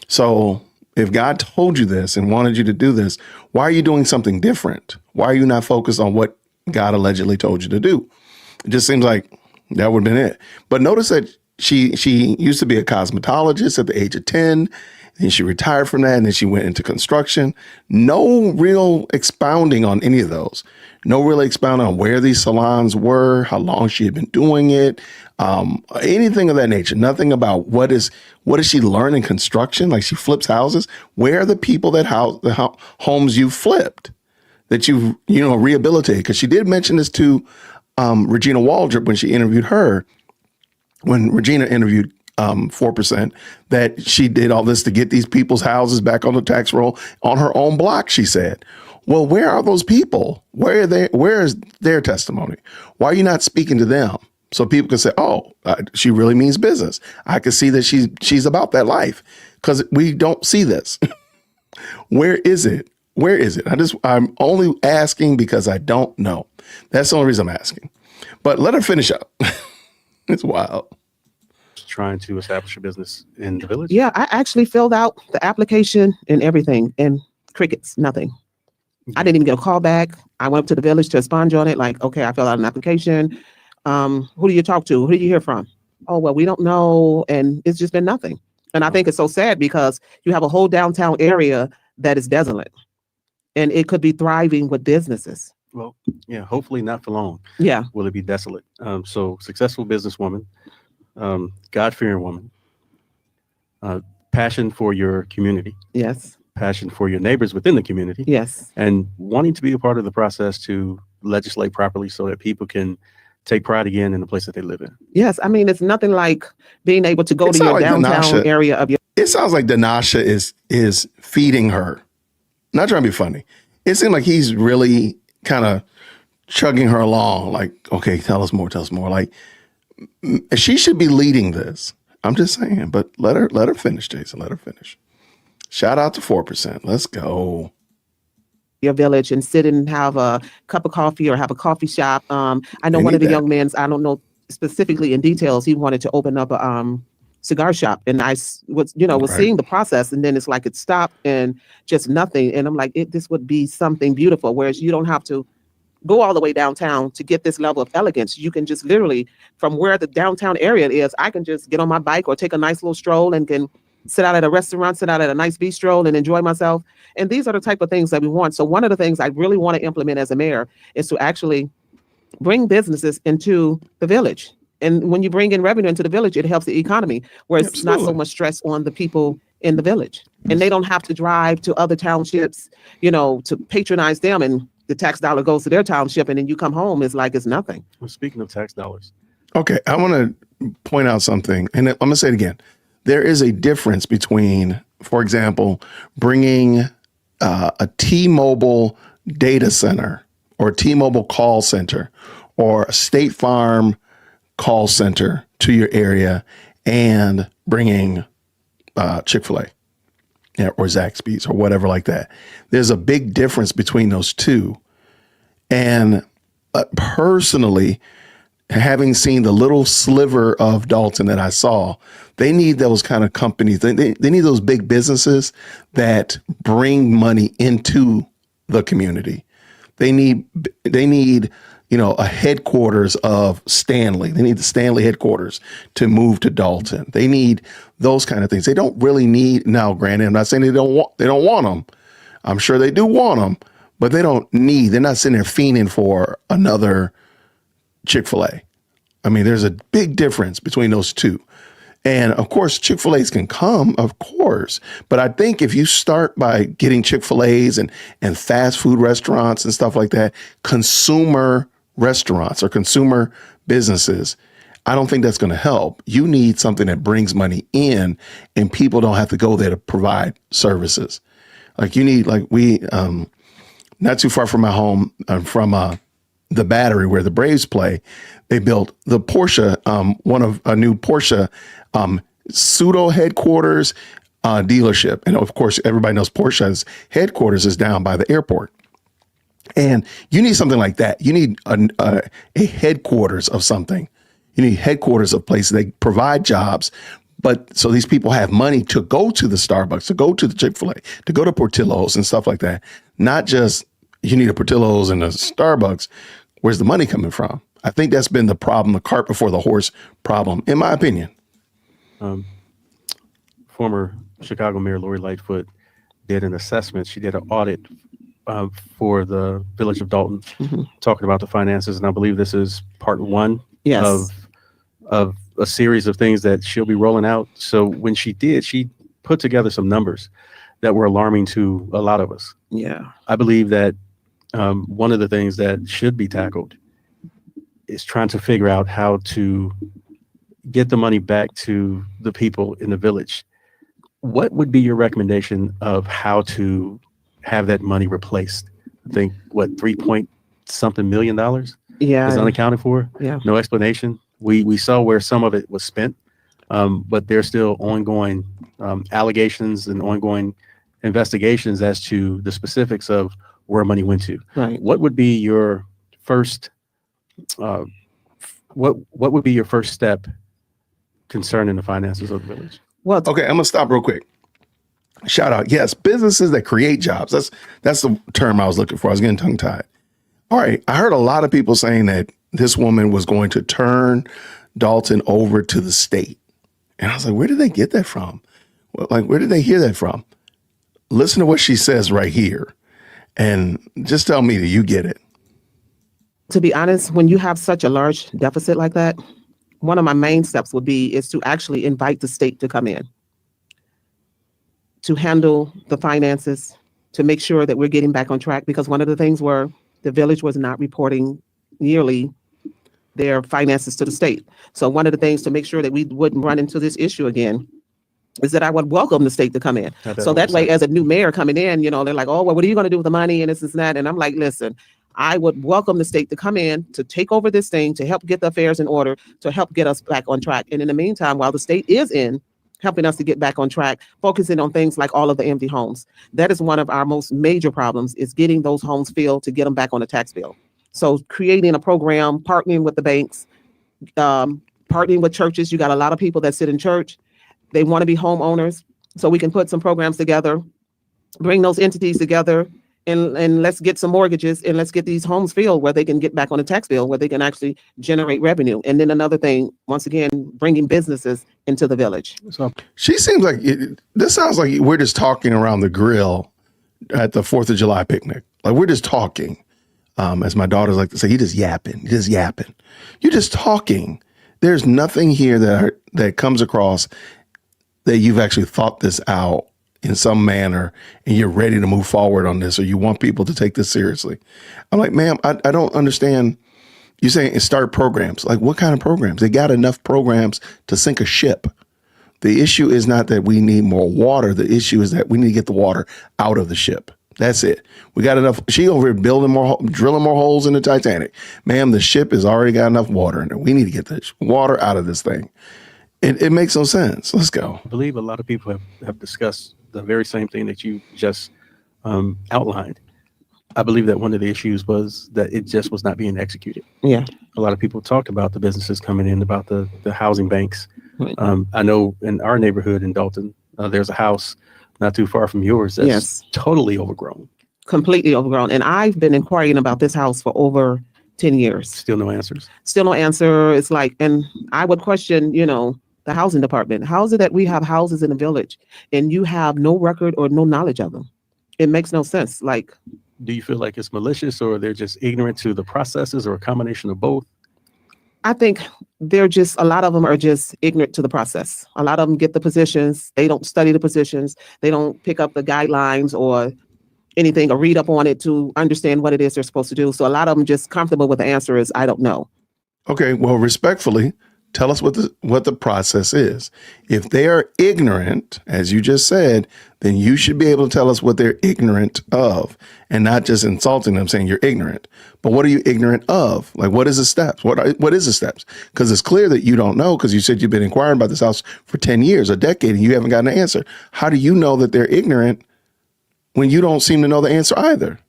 So if God told you this and wanted you to do this, why are you doing something different? Why are you not focused on what God allegedly told you to do? It just seems like that would have been it. But notice that she used to be a cosmetologist at the age of 10. Then she retired from that, and then she went into construction. No real expounding on any of those. No real expounding on where these salons were, how long she had been doing it, anything of that nature. Nothing about what does she learn in construction? Like, she flips houses. Where are the people that homes you flipped, that you rehabilitated? Because she did mention this to Regina Waldrop when she interviewed her. When Regina interviewed 4%, that she did all this to get these people's houses back on the tax roll on her own block, she said. Well, where are those people? Where is their testimony? Why are you not speaking to them? So people can say, oh, she really means business. I can see that she's about that life, because we don't see this. Where is it? Where is it? I'm only asking because I don't know. That's the only reason I'm asking. But let her finish up. It's wild. Trying to establish a business in the village? Yeah, I actually filled out the application and everything, and crickets, nothing. I didn't even get a call back. I went up to the village to expunge on it. Like, okay, I filled out an application. Who do you talk to? Who do you hear from? Oh, well, we don't know. And it's just been nothing. And I think it's so sad, because you have a whole downtown area that is desolate, and it could be thriving with businesses. Well, yeah, hopefully not for long. Yeah. Will it be desolate? So successful businesswoman, God-fearing woman, passion for your community. Yes. Passion for your neighbors within the community. Yes. And wanting to be a part of the process to legislate properly so that people can take pride again in the place that they live in. Yes. I mean, it's nothing like being able to go to your downtown area of your. It sounds like Dinasha is feeding her. Not trying to be funny. It seemed like he's really kind of chugging her along. Like, okay, tell us more. Like, she should be leading this. I'm just saying, but let her finish, Jason. Let her finish. Shout out to 4%. Let's go. Your village and sit and have a cup of coffee or have a coffee shop. I know one of the young men, I don't know specifically in details, he wanted to open up a cigar shop, and I was seeing the process, and then it's like it stopped and just nothing. And I'm like, this would be something beautiful, whereas you don't have to go all the way downtown to get this level of elegance. You can just literally, from where the downtown area is, I can just get on my bike or take a nice little stroll and can sit out at a restaurant, sit out at a nice bistro and enjoy myself. And these are the type of things that we want. So one of the things I really want to implement as a mayor is to actually bring businesses into the village. And when you bring in revenue into the village, it helps the economy, where it's not so much stress on the people in the village. And they don't have to drive to other townships, to patronize them, and the tax dollar goes to their township, and then you come home, it's like it's nothing. Well, speaking of tax dollars. Okay, I want to point out something, and I'm going to say it again. There is a difference between, for example, bringing a T-Mobile data center or a T-Mobile call center or a State Farm call center to your area and bringing Chick-fil-A or Zaxby's or whatever like that. There's a big difference between those two. And personally, having seen the little sliver of Dalton that I saw, they need those kind of companies. They need those big businesses that bring money into the community. They need a headquarters of Stanley. They need the Stanley headquarters to move to Dolton. They need those kind of things. They don't really need, now granted, I'm not saying they don't want them. I'm sure they do want them, but they're not sitting there fiending for another Chick-fil-A. I mean, there's a big difference between those two. And of course, Chick-fil-A's can come, of course. But I think if you start by getting Chick-fil-A's and fast food restaurants and stuff like that, consumer restaurants or consumer businesses, I don't think that's going to help. You need something that brings money in, and people don't have to go there to provide services. Like we not too far from my home, from the Battery where the Braves play, they built the Porsche, a new Porsche pseudo headquarters dealership. And of course, everybody knows Porsche's headquarters is down by the airport. And you need something like that. You need a headquarters of something. You need headquarters of places that provide jobs. But so these people have money to go to the Starbucks, to go to the Chick-fil-A, to go to Portillo's and stuff like that. Not just you need a Portillo's and a Starbucks. Where's the money coming from? I think that's been the problem, the cart before the horse problem, in my opinion. Former Chicago Mayor Lori Lightfoot did an assessment. She did an audit for the village of Dalton, talking about the finances. And I believe this is part one Yes. of a series of things that she'll be rolling out. So when she did, she put together some numbers that were alarming to a lot of us. Yeah. I believe that one of the things that should be tackled is trying to figure out how to get the money back to the people in the village. What would be your recommendation of how to have that money replaced? I think what, 3-point-something million Yeah. is unaccounted for. Yeah. No explanation. We saw where some of it was spent, but there's still ongoing allegations and ongoing investigations as to the specifics of where money went to. Right. What would be your first what would be your first step concerning the finances of the village? Well, Okay, I'm gonna stop real quick. Shout out. Yes, businesses that create jobs. That's the term I was looking for. I was getting tongue tied. All right. I heard a lot of people saying that this woman was going to turn Dalton over to the state. And I was like, where did they get that from? Well, like, where did they hear that from? Listen to what she says right here. And just tell me that you get it. to be honest, when you have such a large deficit like that, one of my main steps would be is to actually invite the state to come in to handle the finances, to make sure that we're getting back on track. Because one of the things were the village was not reporting yearly their finances to the state. So one of the things to make sure that we wouldn't run into this issue again is that I would welcome the state to come in. So that way, as a new mayor coming in, you know, they're like, oh, well, what are you going to do with the money and this and that? And I'm like, listen, I would welcome the state to come in, to take over this thing, to help get the affairs in order, to help get us back on track. And in the meantime, while the state is in, helping us to get back on track, focusing on things like all of the empty homes. That is one of our most major problems, is getting those homes filled to get them back on the tax bill. So creating a program, partnering with the banks, partnering with churches. You got a lot of people that sit in church. They want to be homeowners. So we can put some programs together, bring those entities together, and let's get some mortgages and let's get these homes filled where they can get back on the tax bill, where they can actually generate revenue. And then another thing, once again, bringing businesses into the village. So She seems like this sounds like we're just talking around the grill at the 4th of July picnic. Like we're just talking. As my daughters like to say, you're just yapping. You're just yapping. You're just talking. There's nothing here that comes across that you've actually thought this out in some manner and you're ready to move forward on this, or you want people to take this seriously. I'm like, ma'am, I don't understand. You're saying start programs. Like what kind of programs? They got enough programs to sink a ship. The issue is not that we need more water. The issue is that we need to get the water out of the ship. That's it. We got enough. She over here drilling more holes in the Titanic. Ma'am, the ship has already got enough water in it. We need to get the water out of this thing. It makes no sense. Let's go. I believe a lot of people have discussed the very same thing that you just outlined. I believe that one of the issues was that it just was not being executed. Yeah. A lot of people talked about the businesses coming in, about the housing banks. Right. I know in our neighborhood in Dalton, there's a house not too far from yours that's totally overgrown. Completely overgrown. And I've been inquiring about this house for over 10 years. Still no answers. Still no answer. It's like, and I would question, the housing department. How is it that we have houses in the village and you have no record or no knowledge of them? It makes no sense. Like, do you feel like it's malicious, or they're just ignorant to the processes, or a combination of both? I think a lot of them are just ignorant to the process. A lot of them get the positions. They don't study the positions. They don't pick up the guidelines or anything or read up on it to understand what it is they're supposed to do. So a lot of them just comfortable with the answer is, I don't know. Okay, well, respectfully, tell us what the process is. If they are ignorant, as you just said, then you should be able to tell us what they're ignorant of, and not just insulting them saying you're ignorant. But what are you ignorant of? Like, what is the steps? What is the steps? Because it's clear that you don't know, because you said you've been inquiring about this house for 10 years, a decade, and you haven't gotten an answer. How do you know that they're ignorant when you don't seem to know the answer either?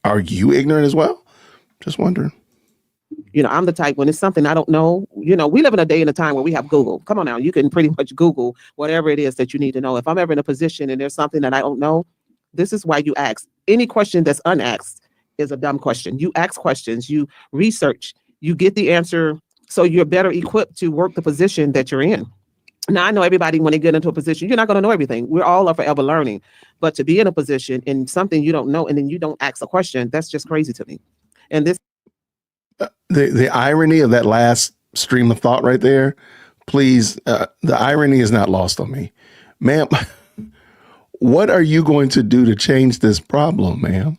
Are you ignorant as well? Just wondering. I'm the type, when it's something I don't know, we live in a day and a time where we have Google. Come on now, you can pretty much Google whatever it is that you need to know. If I'm ever in a position and there's something that I don't know, this is why you ask. Any question that's unasked is a dumb question. You ask questions, you research, you get the answer, so you're better equipped to work the position that you're in. Now, I know everybody, when they get into a position, you're not going to know everything. We're all are forever learning. But to be in a position in something you don't know and then you don't ask a question, that's just crazy to me. And this. The irony of that last stream of thought right there, please, the irony is not lost on me. Ma'am, what are you going to do to change this problem, ma'am?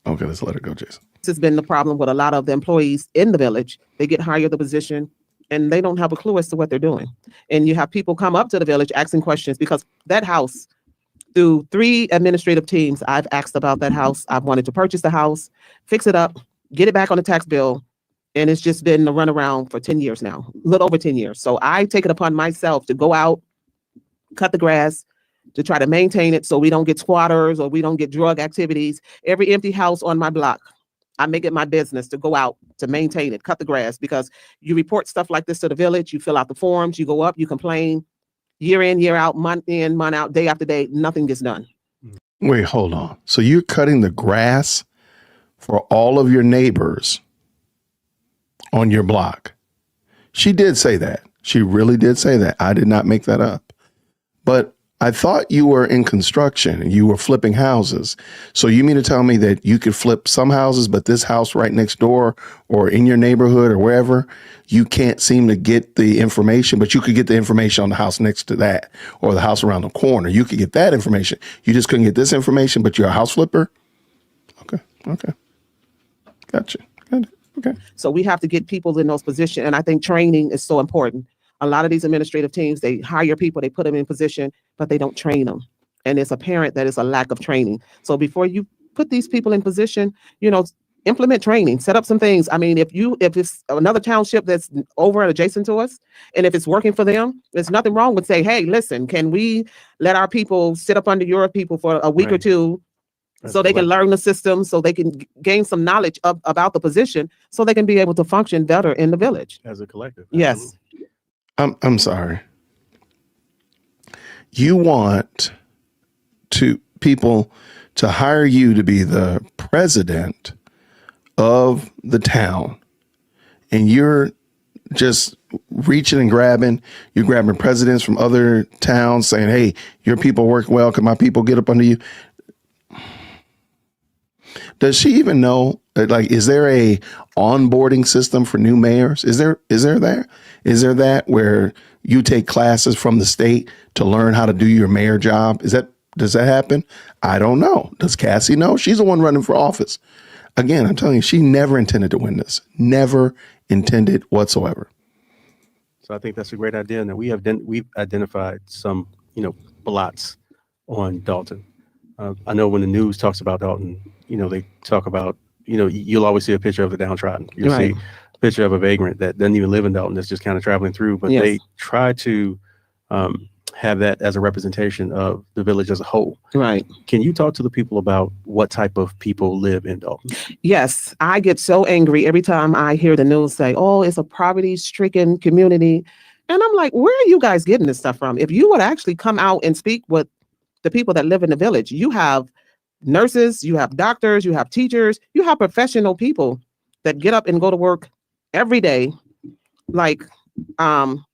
Okay, let's let her go, Jason. This has been the problem with a lot of the employees in the village. They get hired the position and they don't have a clue as to what they're doing. And you have people come up to the village asking questions because that house, through 3 administrative teams, I've asked about that house. I've wanted to purchase the house, fix it up, get it back on the tax bill. And it's just been a runaround for 10 years now, a little over 10 years. So I take it upon myself to go out, cut the grass, to try to maintain it so we don't get squatters or we don't get drug activities. Every empty house on my block, I make it my business to go out to maintain it, cut the grass, because you report stuff like this to the village, you fill out the forms, you go up, you complain, year in, year out, month in, month out, day after day, nothing gets done. Wait, hold on. So you're cutting the grass for all of your neighbors on your block? She did say that. She really did say that. I did not make that up. But I thought you were in construction and you were flipping houses. So you mean to tell me that you could flip some houses, but this house right next door or in your neighborhood or wherever, you can't seem to get the information, but you could get the information on the house next to that or the house around the corner. You could get that information. You just couldn't get this information, but you're a house flipper? Okay. Gotcha. Got it. Okay. So we have to get people in those positions. And I think training is so important. A lot of these administrative teams, they hire people, they put them in position, but they don't train them. And it's apparent that it's a lack of training. So before you put these people in position, implement training, set up some things. I mean, if it's another township that's over and adjacent to us, and if it's working for them, there's nothing wrong with saying, hey, listen, can we let our people sit up under your people for a week or two? So they can learn the system, so they can gain some knowledge about the position, so they can be able to function better in the village. As a collective. Yes. Absolutely. I'm sorry. You want people to hire you to be the president of the town, and you're just reaching and grabbing. You're grabbing presidents from other towns saying, hey, your people work well. Can my people get up under you? Does she even know, is there a onboarding system for new mayors? Is there that where you take classes from the state to learn how to do your mayor job? Does that happen? I don't know. Does Cassie know? She's the one running for office. Again, I'm telling you, she never intended to win this. Never intended whatsoever. So I think that's a great idea. And we've identified some, blots on Dalton. I know when the news talks about Dalton, they talk about, you'll always see a picture of the downtrodden. You'll see a picture of a vagrant that doesn't even live in Dalton, that's just kind of traveling through. But they try to have that as a representation of the village as a whole. Right. Can you talk to the people about what type of people live in Dalton? Yes. I get so angry every time I hear the news say, oh, it's a poverty-stricken community. And I'm like, where are you guys getting this stuff from? If you would actually come out and speak with the people that live in the village, you have nurses, you have doctors, you have teachers, you have professional people that get up and go to work every day.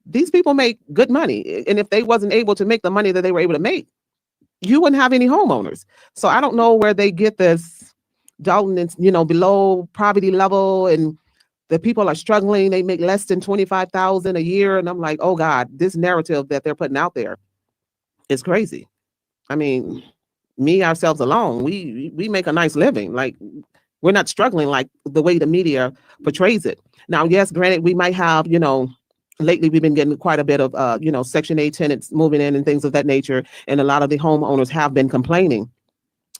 These people make good money. And if they wasn't able to make the money that they were able to make, you wouldn't have any homeowners. So I don't know where they get this Dalton is, below poverty level and the people are struggling. They make less than $25,000 a year. And I'm like, oh God, this narrative that they're putting out there is crazy. I mean, ourselves alone, we make a nice living. We're not struggling like the way the media portrays it. Now, yes, granted, we might have, lately we've been getting quite a bit of, Section 8 tenants moving in and things of that nature. And a lot of the homeowners have been complaining.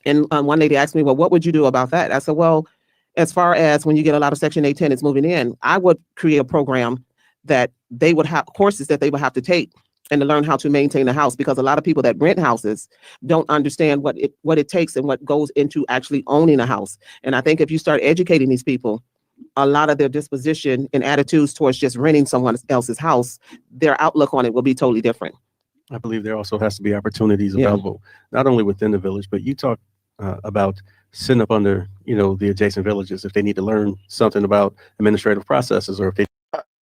And one lady asked me, well, what would you do about that? I said, well, as far as when you get a lot of Section 8 tenants moving in, I would create a program that they would have courses that they would have to take and to learn how to maintain a house, because a lot of people that rent houses don't understand what it takes and what goes into actually owning a house. And I think if you start educating these people, a lot of their disposition and attitudes towards just renting someone else's house, their outlook on it will be totally different. I believe there also has to be opportunities available, not only within the village, but you talk about sitting up under, the adjacent villages if they need to learn something about administrative processes, or if they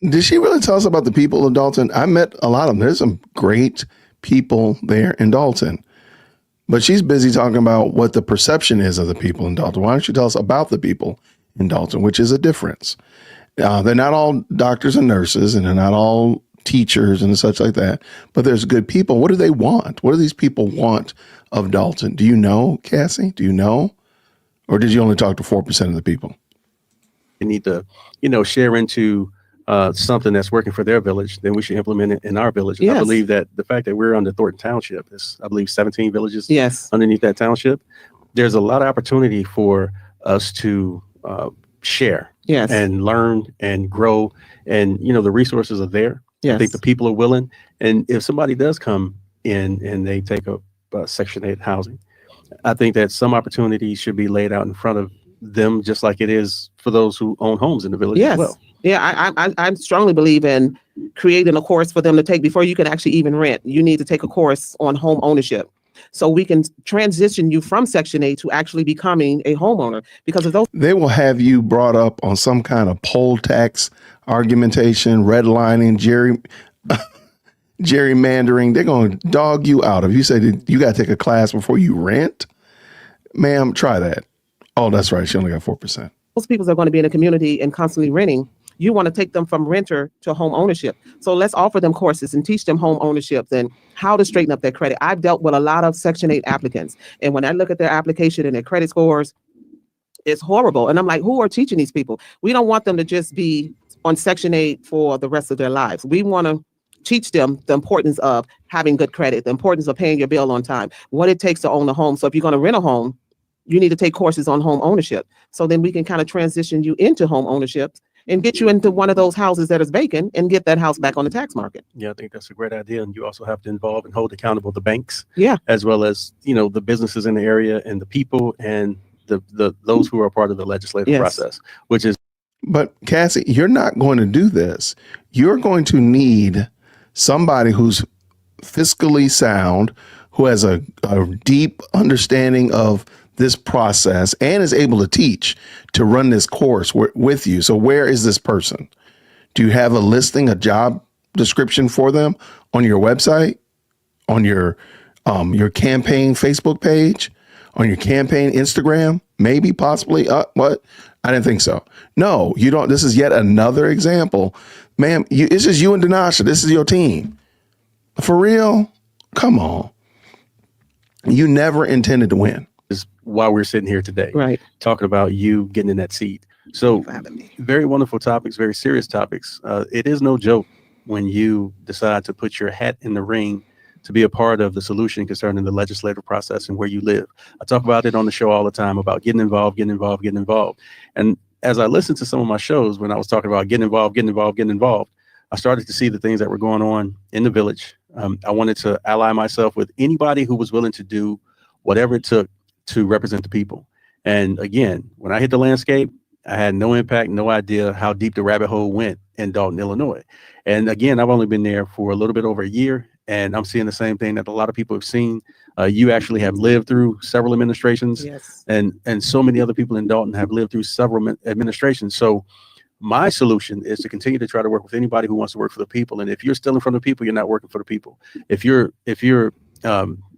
Did she really tell us about the people of Dalton? I met a lot of them. There's some great people there in Dalton, but she's busy talking about what the perception is of the people in Dalton. Why don't you tell us about the people in Dalton, which is a difference? They're not all doctors and nurses, and they're not all teachers and such like that, but there's good people. What do they want? What do these people want of Dalton? Do you know, Cassie? Do you know? Or did you only talk to 4% of the people? They need to, share into something that's working for their village, then we should implement it in our village. Yes. I believe that the fact that we're under Thornton Township, is, I believe, 17 villages Yes. underneath that township. There's a lot of opportunity for us to share Yes. and learn and grow. And, the resources are there. Yes. I think the people are willing. And if somebody does come in and they take up Section 8 housing, I think that some opportunities should be laid out in front of them, just like it is for those who own homes in the village Yes. as well. Yeah, I strongly believe in creating a course for them to take before you can actually even rent. You need to take a course on home ownership, so we can transition you from Section 8 to actually becoming a homeowner. Because of those, They will have you brought up on some kind of poll tax argumentation, redlining, gerrymandering. They're going to dog you out. If you say that you got to take a class before you rent, ma'am, try that. Oh, that's right. She only got 4%. those people are going to be in a community and constantly renting. You want to take them from renter to home ownership. So let's offer them courses and teach them home ownership and how to straighten up their credit. I've dealt with a lot of Section 8 applicants, and when I look at their application and their credit scores, it's horrible. And I'm like, who are teaching these people? We don't want them to just be on Section 8 for the rest of their lives. We want to teach them the importance of having good credit, the importance of paying your bill on time, what it takes to own a home. So if you're going to rent a home, you need to take courses on home ownership. So then we can kind of transition you into home ownership and get you into one of those houses that is vacant and get that house back on the tax market. Yeah, I think that's a great idea. And you also have to involve and hold accountable the banks, Yeah. as well as, the businesses in the area and the people and the those who are part of the legislative Yes. process, which is But Cassie, you're not going to do this. You're going to need somebody who's fiscally sound, who has a deep understanding of this process and is able to teach, to run this course with you. So where is this person? Do you have a listing, a job description for them on your website, on your campaign Facebook page, on your campaign Instagram? Maybe, possibly. What? I didn't think so. No, you don't. This is yet another example. Ma'am, it's just you and Dinasha. This is your team. For real? Come on. You never intended to win. is why we're sitting here today, Right. talking about you getting in that seat. So very wonderful topics, very serious topics. It is no joke when you decide to put your hat in the ring to be a part of the solution concerning the legislative process and where you live. I talk about it on the show all the time about getting involved. And as I listened to some of my shows, when I was talking about getting involved, I started to see the things that were going on in the village. I wanted to ally myself with anybody who was willing to do whatever it took to represent the people. And again, when I hit the landscape, I had no impact, no idea how deep the rabbit hole went in Dalton, Illinois. And again, I've only been there for a little bit over a year, and I'm seeing the same thing that a lot of people have seen. You actually have lived through several administrations, Yes. and so many other people in Dalton have lived through several administrations. So my solution is to continue to try to work with anybody who wants to work for the people. And if you're stealing from the people, you're not working for the people. If you're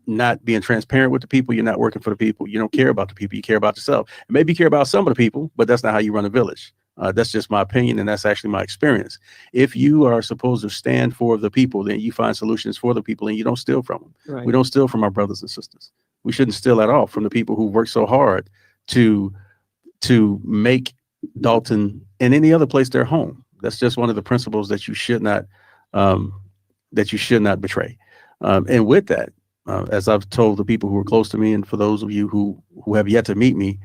not being transparent with the people, you're not working for the people. You don't care about the people. You care about yourself. And maybe you care about some of the people, but that's not how you run a village. That's just my opinion, and that's actually my experience. If you are supposed to stand for the people, then you find solutions for the people, and you don't steal from them. Right. We don't steal from our brothers and sisters. We shouldn't steal at all from the people who work so hard to make Dalton and any other place their home. That's just one of the principles that you should not betray. And with that, as I've told the people who are close to me, and for those of you who have yet to meet me,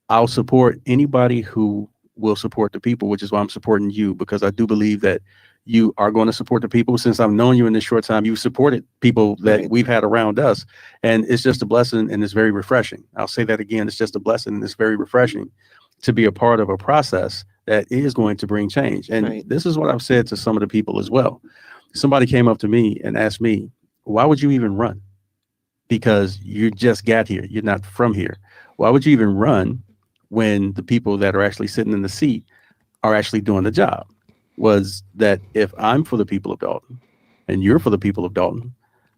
I'll support anybody who will support the people, which is why I'm supporting you, because I do believe that you are going to support the people. Since I've known you in this short time, you've supported people that Right. we've had around us. And it's just a blessing, and it's very refreshing. I'll say that again. It's just a blessing, and it's very refreshing to be a part of a process that is going to bring change. And Right. this is what I've said to some of the people as well. Somebody came up to me and asked me, why would you even run? Because you just got here. You're not from here. Why would you even run when the people that are actually sitting in the seat are actually doing the job? was that if I'm for the people of Dalton and you're for the people of Dalton,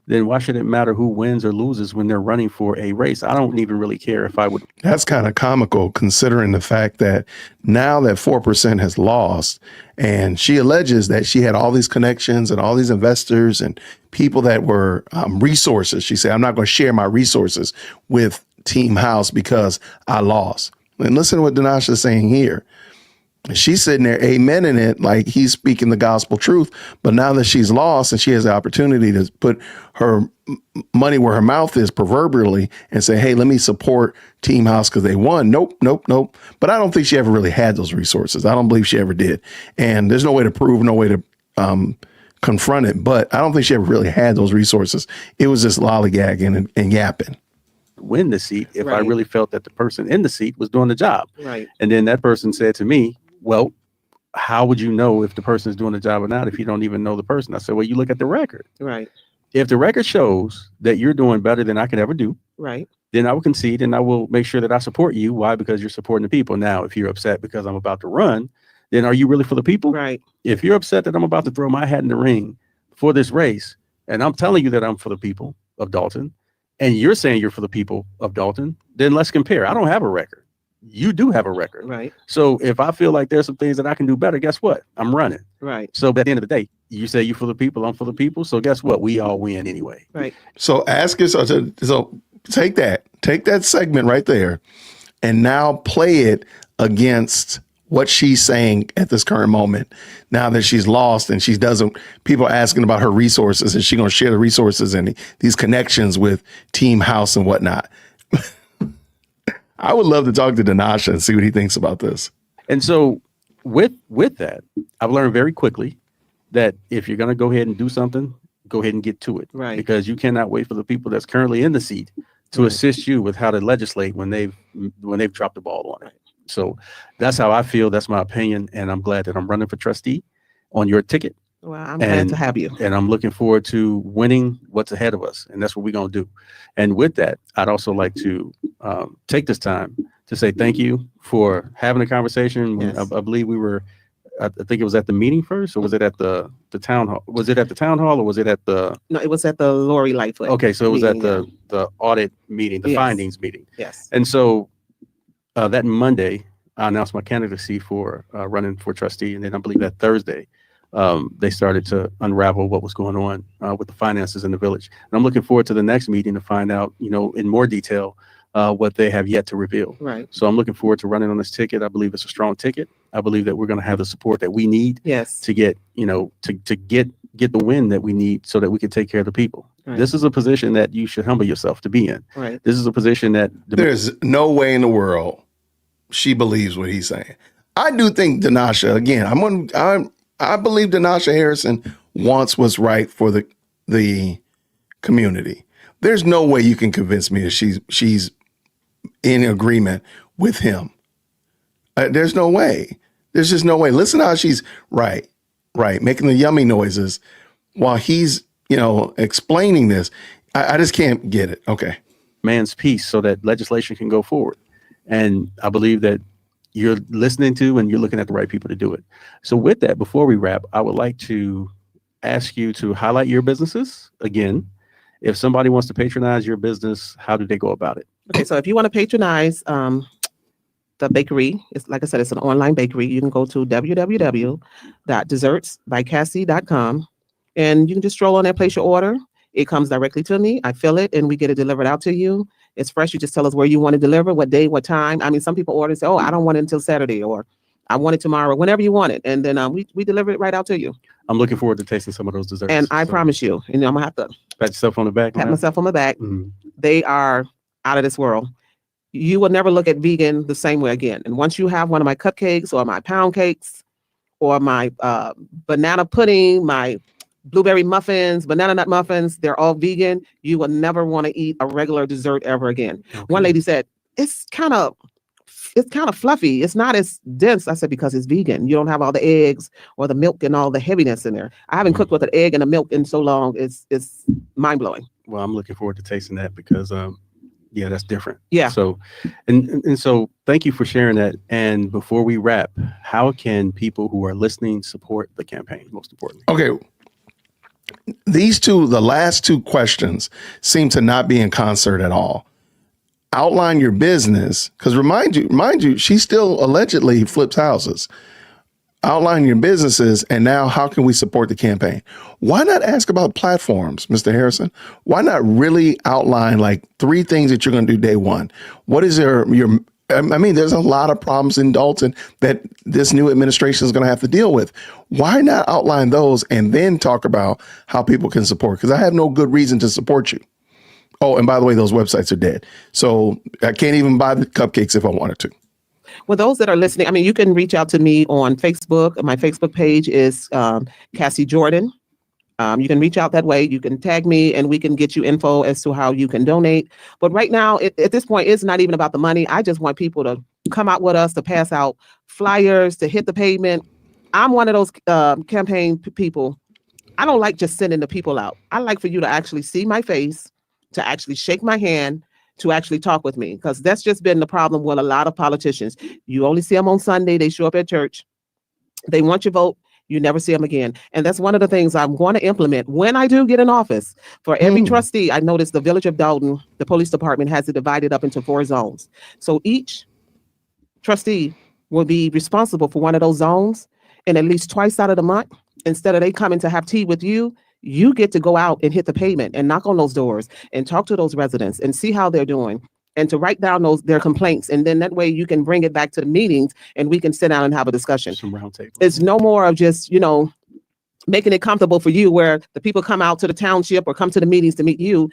then why should it matter who wins or loses when they're running for a race? I don't even really care if I would. That's kind of comical considering the fact that now that 4% has lost, and she alleges that she had all these connections and all these investors and people that were resources. She said, I'm not going to share my resources with Team House because I lost. And listen to what Dinasha is saying here. She's sitting there amening it like he's speaking the gospel truth. But now that she's lost and she has the opportunity to put her money where her mouth is proverbially and say, hey, let me support Team House because they won. Nope. But I don't think she ever really had those resources. I don't believe she ever did. And there's no way to prove, no way to confront it. But I don't think she ever really had those resources. It was just lollygagging and yapping. Win the seat if I really felt that the person in the seat was doing the job. Right. And then that person said to me, well, how would you know if the person is doing the job or not if you don't even know the person? I said, well, you look at the record. Right. If the record shows that you're doing better than I could ever do, right, then I will concede and I will make sure that I support you. Why? Because you're supporting the people. Now, if you're upset because I'm about to run, then are you really for the people? Right. If you're upset that I'm about to throw my hat in the ring for this race, and I'm telling you that I'm for the people of Dalton, and you're saying you're for the people of Dalton, then let's compare. I don't have a record. You do have a record. Right. So if I feel like there's some things that I can do better, guess what? I'm running. Right. So at the end of the day, you say you're for the people, I'm for the people. So guess what? We all win anyway. Right. So ask yourself, so take that segment right there and now play it against what she's saying at this current moment. Now that she's lost and she doesn't, people are asking about her resources and she's going to share the resources and these connections with Team House and whatnot. I would love to talk to Dinasha and see what he thinks about this. And so with that, I've learned very quickly that if you're going to go ahead and do something, go ahead and get to it. Right. Because you cannot wait for the people that's currently in the seat to assist you with how to legislate when they've dropped the ball on it. So that's how I feel. That's my opinion. And I'm glad that I'm running for trustee on your ticket. Well, I'm glad to have you. And I'm looking forward to winning what's ahead of us. And that's what we're going to do. And with that, I'd also like to take this time to say thank you for having a conversation. Yes. I believe we were, I think it was at the meeting first, or was it at the town hall? Was it at the town hall or was it at the? No, it was at the Lori Lightfoot. Okay, so it was meeting, at the audit meeting, the findings meeting. Yes. And so that Monday, I announced my candidacy for running for trustee. And then I believe that Thursday, they started to unravel what was going on with the finances in the village. And I'm looking forward to the next meeting to find out, in more detail, what they have yet to reveal. Right. So I'm looking forward to running on this ticket. I believe it's a strong ticket. I believe that we're going to have the support that we need Yes. to get, to get the win that we need so that we can take care of the people. Right. This is a position that you should humble yourself to be in. Right. This is a position that There's no way in the world she believes what he's saying. I do think Dinasha, again, I believe Dinasha Harrison wants what's right for the community. There's no way you can convince me that she's in agreement with him. There's no way. There's just no way. Listen how she's right, making the yummy noises while he's, explaining this. I just can't get it. Okay. man's piece so that legislation can go forward. And I believe that you're listening to and you're looking at the right people to do it. So with that, before we wrap, I would like to ask you to highlight your businesses again. If somebody wants to patronize your business, how do they go about it? Okay, so if you want to patronize the bakery, it's like I said, it's an online bakery. You can go to www.dessertsbycassie.com and you can just stroll on there, place your order. It comes directly to me. I fill it and we get it delivered out to you. It's fresh. You just tell us where you want to deliver, what day, what time. I mean, some people order and say, oh, I don't want it until Saturday, or I want it tomorrow, whenever you want it. And then we deliver it right out to you. I'm looking forward to tasting some of those desserts. And I promise you, I'm going to have to pat yourself on the back. pat myself on the back. Mhm. They are out of this world. You will never look at vegan the same way again. And once you have one of my cupcakes or my pound cakes or my banana pudding, my blueberry muffins, banana nut muffins, they're all vegan. You will never want to eat a regular dessert ever again. Okay. One lady said, it's kind of fluffy. It's not as dense. I said, because it's vegan. You don't have all the eggs or the milk and all the heaviness in there. I haven't cooked with an egg and a milk in so long. It's mind blowing. Well, I'm looking forward to tasting that because Yeah, that's different. Yeah. So, and so thank you for sharing that. And before we wrap, how can people who are listening support the campaign, most importantly? Okay. The last two questions seem to not be in concert at all. Outline your business, because mind you, she still allegedly flips houses. Outline your businesses, and now how can we support the campaign? Why not ask about platforms, Mr. Harrison? Why not really outline like 3 things that you're going to do day one? What is your I mean, there's a lot of problems in Dalton that this new administration is going to have to deal with. Why not outline those and then talk about how people can support? Because I have no good reason to support you. Oh, and by the way, those websites are dead. So I can't even buy the cupcakes if I wanted to. Well, those that are listening, I mean, you can reach out to me on Facebook. My Facebook page is Cassie Jordan. You can reach out that way. You can tag me and we can get you info as to how you can donate. But right now, at this point, it's not even about the money. I just want people to come out with us, to pass out flyers, to hit the pavement. I'm one of those campaign people. I don't like just sending the people out. I like for you to actually see my face, to actually shake my hand, to actually talk with me, because that's just been the problem with a lot of politicians. You only see them on Sunday. They show up at church. They want your vote. You never see them again. And that's one of the things I'm going to implement when I do get in office. For every trustee, I noticed the village of Dolton, the police department has it divided up into 4 zones. So each trustee will be responsible for one of those zones. And at least twice out of the month, instead of they coming to have tea with you, you get to go out and hit the pavement and knock on those doors and talk to those residents and see how they're doing, and to write down their complaints. And then that way you can bring it back to the meetings and we can sit down and have a discussion. Some round table. It's no more of just, making it comfortable for you where the people come out to the township or come to the meetings to meet you.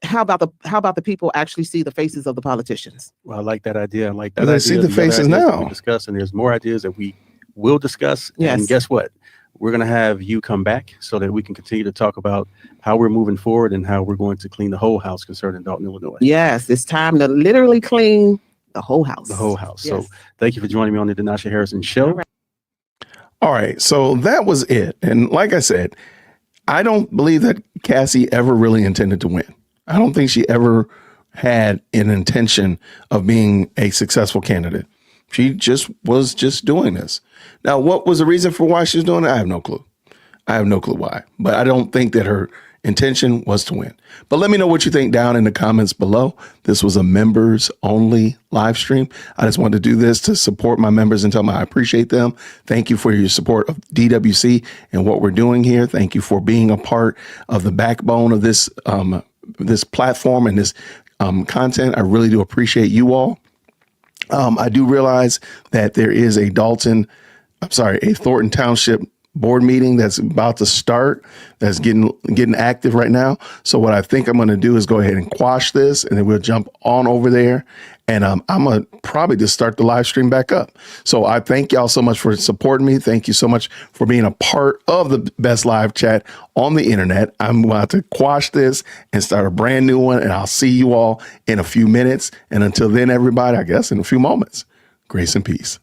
How about the people actually see the faces of the politicians? Well, I like that idea. I like that They idea. see the faces now. We discuss, and there's more ideas that we will discuss. Yes. And guess what? We're going to have you come back so that we can continue to talk about how we're moving forward and how we're going to clean the whole house concerning Dalton, Illinois. Yes, it's time to literally clean the whole house. The whole house. Yes. So thank you for joining me on the Denasha Harrison Show. All right. So that was it. And like I said, I don't believe that Cassie ever really intended to win. I don't think she ever had an intention of being a successful candidate. She was doing this. Now, what was the reason for why she was doing it? I have no clue. I have no clue why. But I don't think that her intention was to win. But let me know what you think down in the comments below. This was a members only live stream. I just wanted to do this to support my members and tell them I appreciate them. Thank you for your support of DWC and what we're doing here. Thank you for being a part of the backbone of this this platform and this content. I really do appreciate you all. I do realize that there is a Thornton Township board meeting that's about to start, that's getting active right now. So what I think I'm going to do is go ahead and quash this, and then we'll jump on over there. And I'm going to probably just start the live stream back up. So I thank y'all so much for supporting me. Thank you so much for being a part of the best live chat on the internet. I'm about to quash this and start a brand new one, and I'll see you all in a few minutes. And until then, everybody, I guess in a few moments, grace and peace.